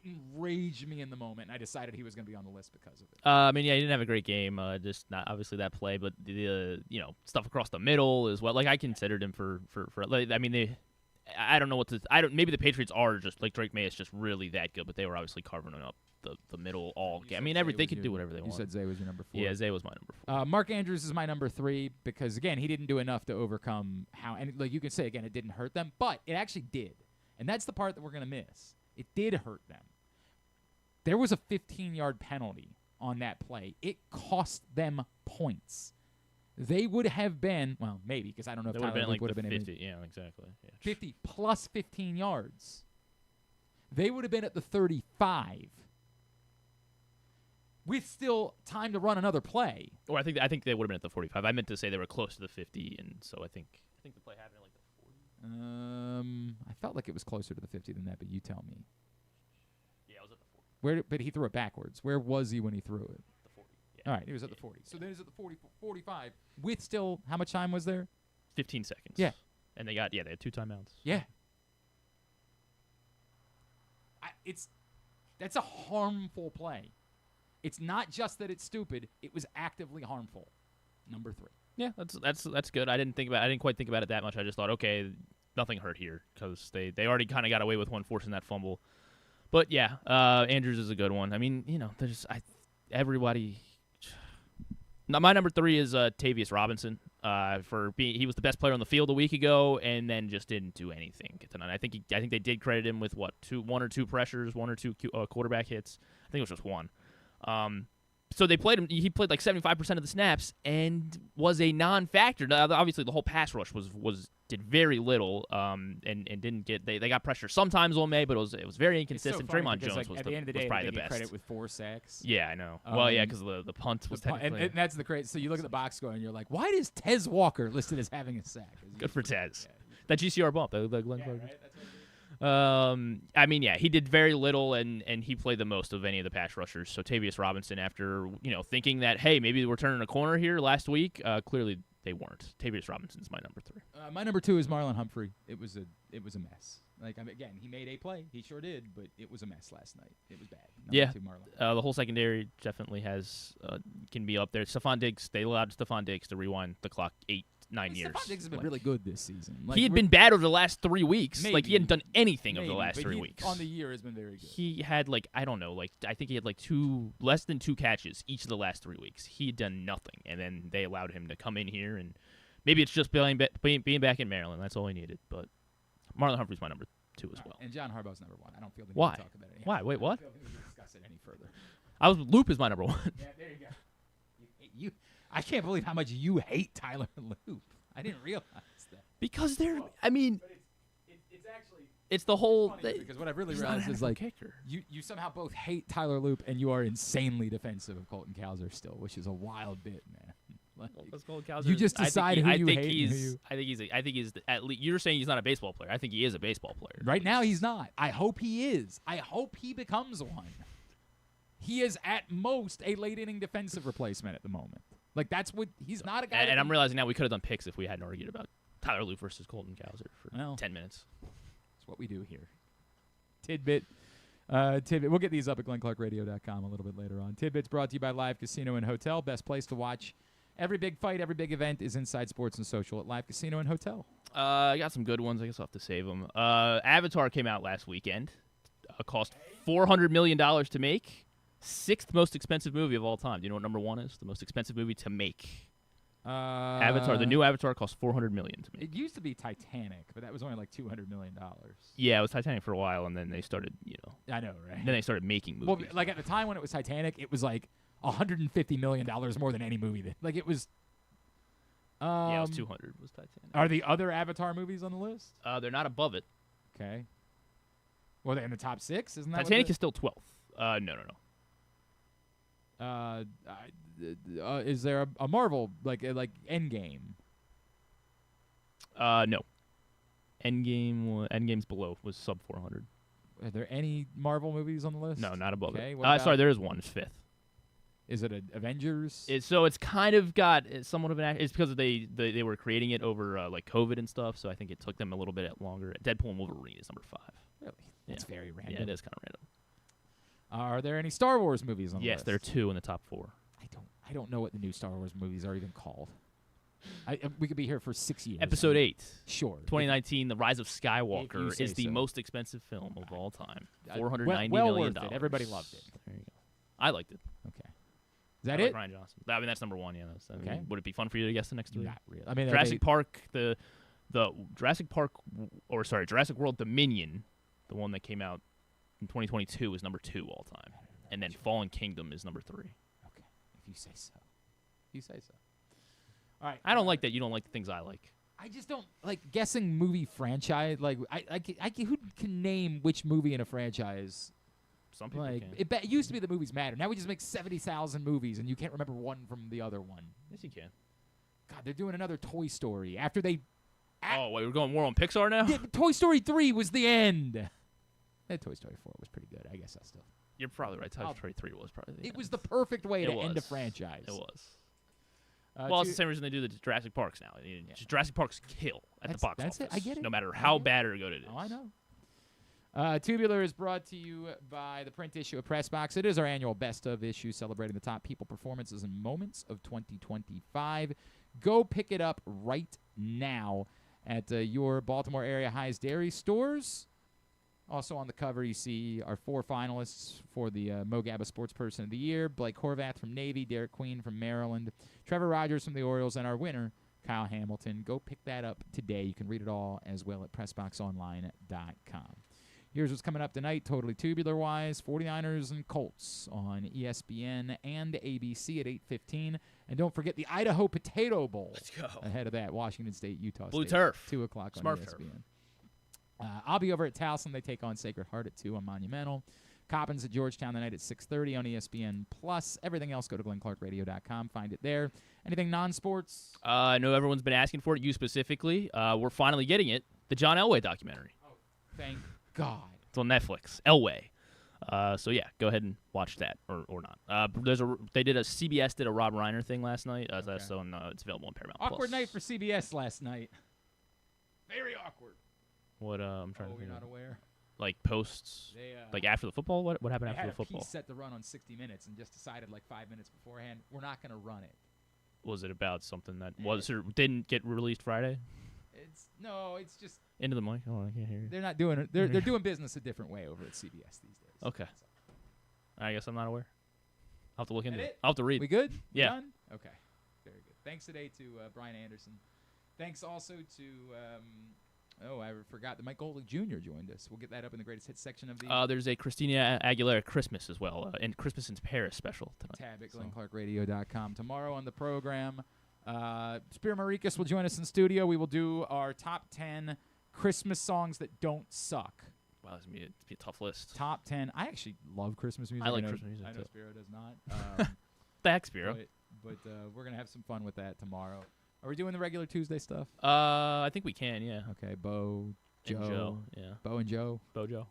enraged me in the moment, and I decided he was going to be on the list because of it. I mean, yeah, he didn't have a great game. Just not obviously that play, but the stuff across the middle as well. Like I considered him for like, I mean, I don't know what to. Maybe the Patriots are just like Drake May is just really that good, but they were obviously carving up the middle all game. I mean, they could do whatever they want. You said Zay was your number 4. Yeah, Zay was my number 4. Mark Andrews is my number 3 because again, he didn't do enough to overcome and like you can say again, it didn't hurt them, but it actually did, and that's the part that we're gonna miss. It did hurt them. There was a 15-yard penalty on that play. It cost them points. They would have been, well, maybe, because I don't know if Tyler Luke would have been 50. Yeah, exactly. Yeah. 50 plus 15 yards. They would have been at the 35 with still time to run another play. Or I think they would have been at the 45. I meant to say they were close to the 50, and so I think the play happened at like the 40. I felt like it was closer to the 50 than that, but you tell me. Yeah, it was at the 40. But he threw it backwards. Where was he when he threw it? The 40. Yeah. All right, he was at the 40. So then he was at the 45 with still, how much time was there? 15 seconds. Yeah. And they had 2 timeouts. Yeah. That's a harmful play. It's not just that it's stupid. It was actively harmful. Number 3. Yeah, that's good. I didn't quite think about it that much. I just thought, okay, nothing hurt here because they already kind of got away with one forcing that fumble. But yeah, Andrews is a good one. I mean, there's everybody. Now, my number 3 is Tavius Robinson. He was the best player on the field a week ago, and then just didn't do anything tonight. I think they did credit him with 1 or 2 pressures, 1 or 2 quarterback hits. I think it was just 1. So they played him. He played like 75% of the snaps and was a non-factor. Now, obviously, the whole pass rush did very little and didn't get. They got pressure sometimes on May, but it was very inconsistent. So Draymond Jones was at the end of the day, probably they the get best. credit with 4 sacks. Yeah, I know. Well, yeah, because the punt was technically. And that's the crazy. So you look at the box score and you're like, why is Tez Walker listed as having a sack? Good for Tez. Yeah. That GCR bump. The Glenn Clark. Right? That's what I mean, yeah, he did very little, and he played the most of any of the pass rushers. So Tavius Robinson, after thinking that, hey, maybe we're turning a corner here last week, clearly they weren't. Tavius Robinson's my number 3. My number 2 is Marlon Humphrey. It was a mess. Like again, he made a play. He sure did, but it was a mess last night. It was bad. Number 2, Marlon. The whole secondary definitely can be up there. Stephon Diggs, they allowed Stephon Diggs to rewind the clock 8-9 years. Stephon Diggs has been really good this season. He had been bad over the last 3 weeks. Maybe, like he hadn't done anything over the last 3 weeks. On the year has been very good. He had I think he had less than 2 catches each of the last 3 weeks. He had done nothing, and then they allowed him to come in here, and maybe it's just being back in Maryland. That's all he needed. But Marlon Humphrey's my number 2 as well. And John Harbaugh's number 1. I don't feel the need Why? to talk about it. Why? Wait, what? I don't feel the need to discuss it any further. Loop is my number 1. Yeah, there you go. I can't believe how much you hate Tyler Loop. I didn't realize that. Because But it's actually it's the whole because what I've really realized is you somehow both hate Tyler Loop and you are insanely defensive of Colton Cowser still, which is a wild bit, man. You just decide who you hate. I think he's at least. You're saying he's not a baseball player. I think he is a baseball player. Right now, he's not. I hope he is. I hope he becomes one. He is at most a late inning defensive replacement at the moment. Like that's what he's not a guy. And I'm realizing now we could have done picks if we hadn't argued about Tyler Loop versus Colton Cowser for 10 minutes. That's what we do here. Tidbit. We'll get these up at glennclarkradio.com a little bit later on. Tidbit's brought to you by Live Casino and Hotel. Best place to watch every big fight, every big event is Inside Sports and Social at Live Casino and Hotel. I got some good ones. I guess I'll have to save them. Avatar came out last weekend. Cost $400 million to make. 6th most expensive movie of all time. Do you know what number 1 is? The most expensive movie to make. Avatar. The new Avatar cost $400 million to make. It used to be Titanic, but that was only like $200 million. Yeah, it was Titanic for a while, and then they started, I know, right? Then they started making movies. Well, like at the time when it was Titanic, it was like $150 million more than any movie. Like it was. Yeah, it was 200 was Titanic. Are the other Avatar movies on the list? They're not above it. Okay. Well, they're in the top 6, isn't that? Titanic is still 12th. No. Is there a Marvel like Endgame? No. Endgame's below, was sub 400. Are there any Marvel movies on the list? No, not above Okay, it. Sorry, there is one. It's 5th. Is it Avengers? So it's kind of got somewhat of an. It's because they were creating it over like COVID and stuff. So I think it took them a little bit longer. Deadpool and Wolverine is number 5. Really? That's very random. Yeah, it is kind of random. Are there any Star Wars movies on the list? Yes, there are 2 in the top 4. I don't know what the new Star Wars movies are even called. We could be here for 6 years. Episode 8. Sure. 2019, The Rise of Skywalker is the most expensive film of all time. $490 million. Worth it. Everybody loved it. There you go. I liked it. Okay. Is that I it? like Ryan Johnson. I mean, that's number 1. Yeah. Okay. Would it be fun for you to guess the next 3? Not really. I mean, Jurassic Park, the Jurassic World Dominion, the one that came out in 2022, is number 2 all time, and then Fallen Kingdom is number 3. Okay, if you say so. All right. I don't like that. You don't like the things I like. I just don't like guessing movie franchise. Like, who can name which movie in a franchise? Some people like, can. It used to be the movies matter. Now we just make 70,000 movies, and you can't remember one from the other one. Yes, you can. God, they're doing another Toy Story after they. Oh, wait, we're going more on Pixar now? Yeah, Toy Story 3 was the end. That Toy Story 4 was pretty good. I guess I still. You're probably right. Toy Story 3 was probably the It was the perfect way to end a franchise. It was. Well, it's the same reason they do the Jurassic Parks now. Jurassic Parks kill at the box office. It. I get it. No matter how bad or good it is. Oh, I know. Tubular is brought to you by the print issue of Press Box. It is our annual best of issue celebrating the top people, performances, and moments of 2025. Go pick it up right now at your Baltimore area High's Dairy stores. Also on the cover, you see our 4 finalists for the Mogaba Sports Person of the Year: Blake Horvath from Navy, Derek Queen from Maryland, Trevor Rogers from the Orioles, and our winner, Kyle Hamilton. Go pick that up today. You can read it all as well at PressBoxOnline.com. Here's what's coming up tonight, totally tubular-wise. 49ers and Colts on ESPN and ABC at 8:15. And don't forget the Idaho Potato Bowl. Let's go. Ahead of that, Washington State, Utah Blue State. turf. 2 o'clock on Smart ESPN. turf. I'll be over at Towson. They take on Sacred Heart at 2 on Monumental. Coppins at Georgetown tonight at 6:30 on ESPN+. Everything else, go to GlennClarkRadio.com. Find it there. Anything non-sports? I know everyone's been asking for it, you specifically. We're finally getting it. The John Elway documentary. Oh, thank God. It's on Netflix. Elway. So yeah, go ahead and watch that or not. CBS did a Rob Reiner thing last night. Okay. So it's available on Paramount+. Awkward night for CBS last night. Very awkward. What I'm trying to you're think not of. aware? Like posts, like after the football. What happened They after had the football? a piece set to run on 60 Minutes and just decided like 5 minutes beforehand we're not going to run it. Was it about something that was or didn't get released Friday? It's just Into the mic. Oh, I can't hear you. they're not doing it. They're doing business a different way over at CBS these days. Okay. I guess I'm not aware. I'll have to look into That it. it? I'll have to read. We good? Yeah. Done? Okay. Very good. Thanks today to Brian Anderson. Thanks also to I forgot that Mike Golic Jr. joined us. We'll get that up in the greatest hits section of the There's a Christina Aguilera Christmas as well, and Christmas in Paris special tonight. tab at GlennClarkRadio.com. Tomorrow on the program, Spiro Marikis will join us in studio. We will do our top 10 Christmas songs that don't suck. Wow, it's gonna be a tough list. Top 10. I actually love Christmas music. I like Christmas music I know too. Spiro does not. Thanks, Spiro. But we're going to have some fun with that tomorrow. Are we doing the regular Tuesday stuff? I think we can, yeah. Okay, Bo, Joe. And Joe, yeah. Bo and Joe. Bo Joe.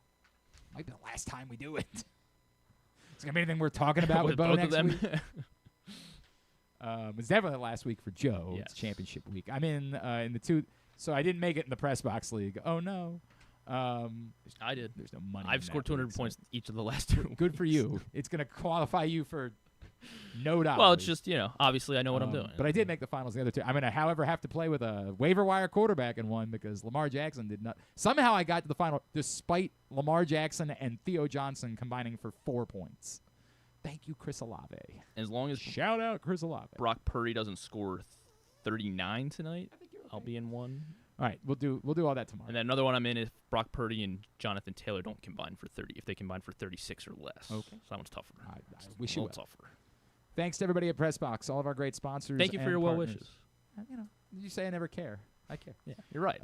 Might be the last time we do it. It's going to be anything we're talking about with Bo both next of them. week. It's definitely the last week for Joe. Yes. It's championship week. I'm in the two, so I didn't make it in the press box league. Oh no. I did. There's no money. I've in scored that 200 league, points so each of the last 2 weeks. Good for you. It's going to qualify you for no dollars. Well, it's just, obviously I know what I'm doing. But I did make the finals the other 2. I'm going to, however, have to play with a waiver wire quarterback in one because Lamar Jackson did not. Somehow I got to the final despite Lamar Jackson and Theo Johnson combining for 4 points. Thank you, Chris Olave. As long as Shout out Chris Olave. Brock Purdy doesn't score 39 tonight, I'll be in one. All right, we'll do all that tomorrow. And then another one I'm in if Brock Purdy and Jonathan Taylor don't combine for 30. If they combine for 36 or less. Okay. So that one's tougher. I wish you well would. tougher. Thanks to everybody at PressBox, all of our great sponsors. Thank you for and your well partners. wishes. You know, you say I never care. I care. Yeah, you're right.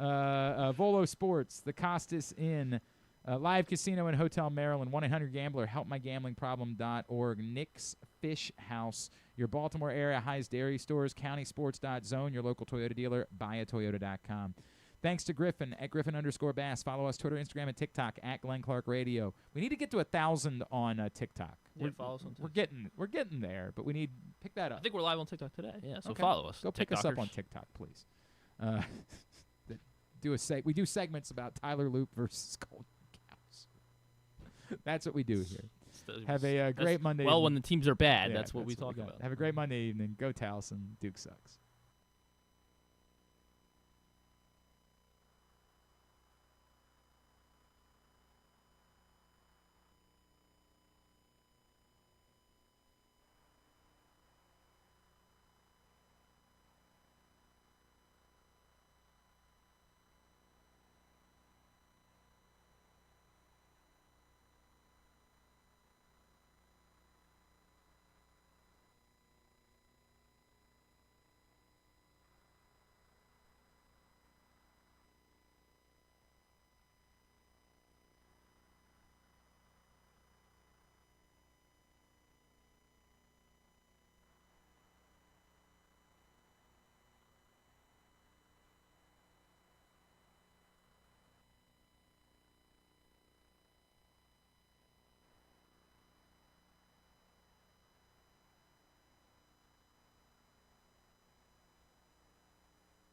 Volo Sports, the Costas Inn, Live Casino and Hotel Maryland, 1-800-GAMBLER, helpmygambling.org, Nick's Fish House, your Baltimore area highest dairy stores, countysports.zone, your local Toyota dealer, buyatoyota.com. Thanks to Griffin at Griffin_Bass. Follow us Twitter, Instagram, and TikTok at Glenn Clark Radio. We need to get to 1,000 on TikTok. Yeah, follow us on TikTok. We're getting there, but we need pick that up. I think we're live on TikTok today. Yeah, so Okay. follow us. Go pick us up TikTokers. on TikTok, please. We do segments about Tyler Loop versus Golden Cows. That's what we do here. Have a great Monday. Well, when the teams are bad, Yeah, that's what we talk got. about. Have a great Monday evening. Go Towson. Duke sucks.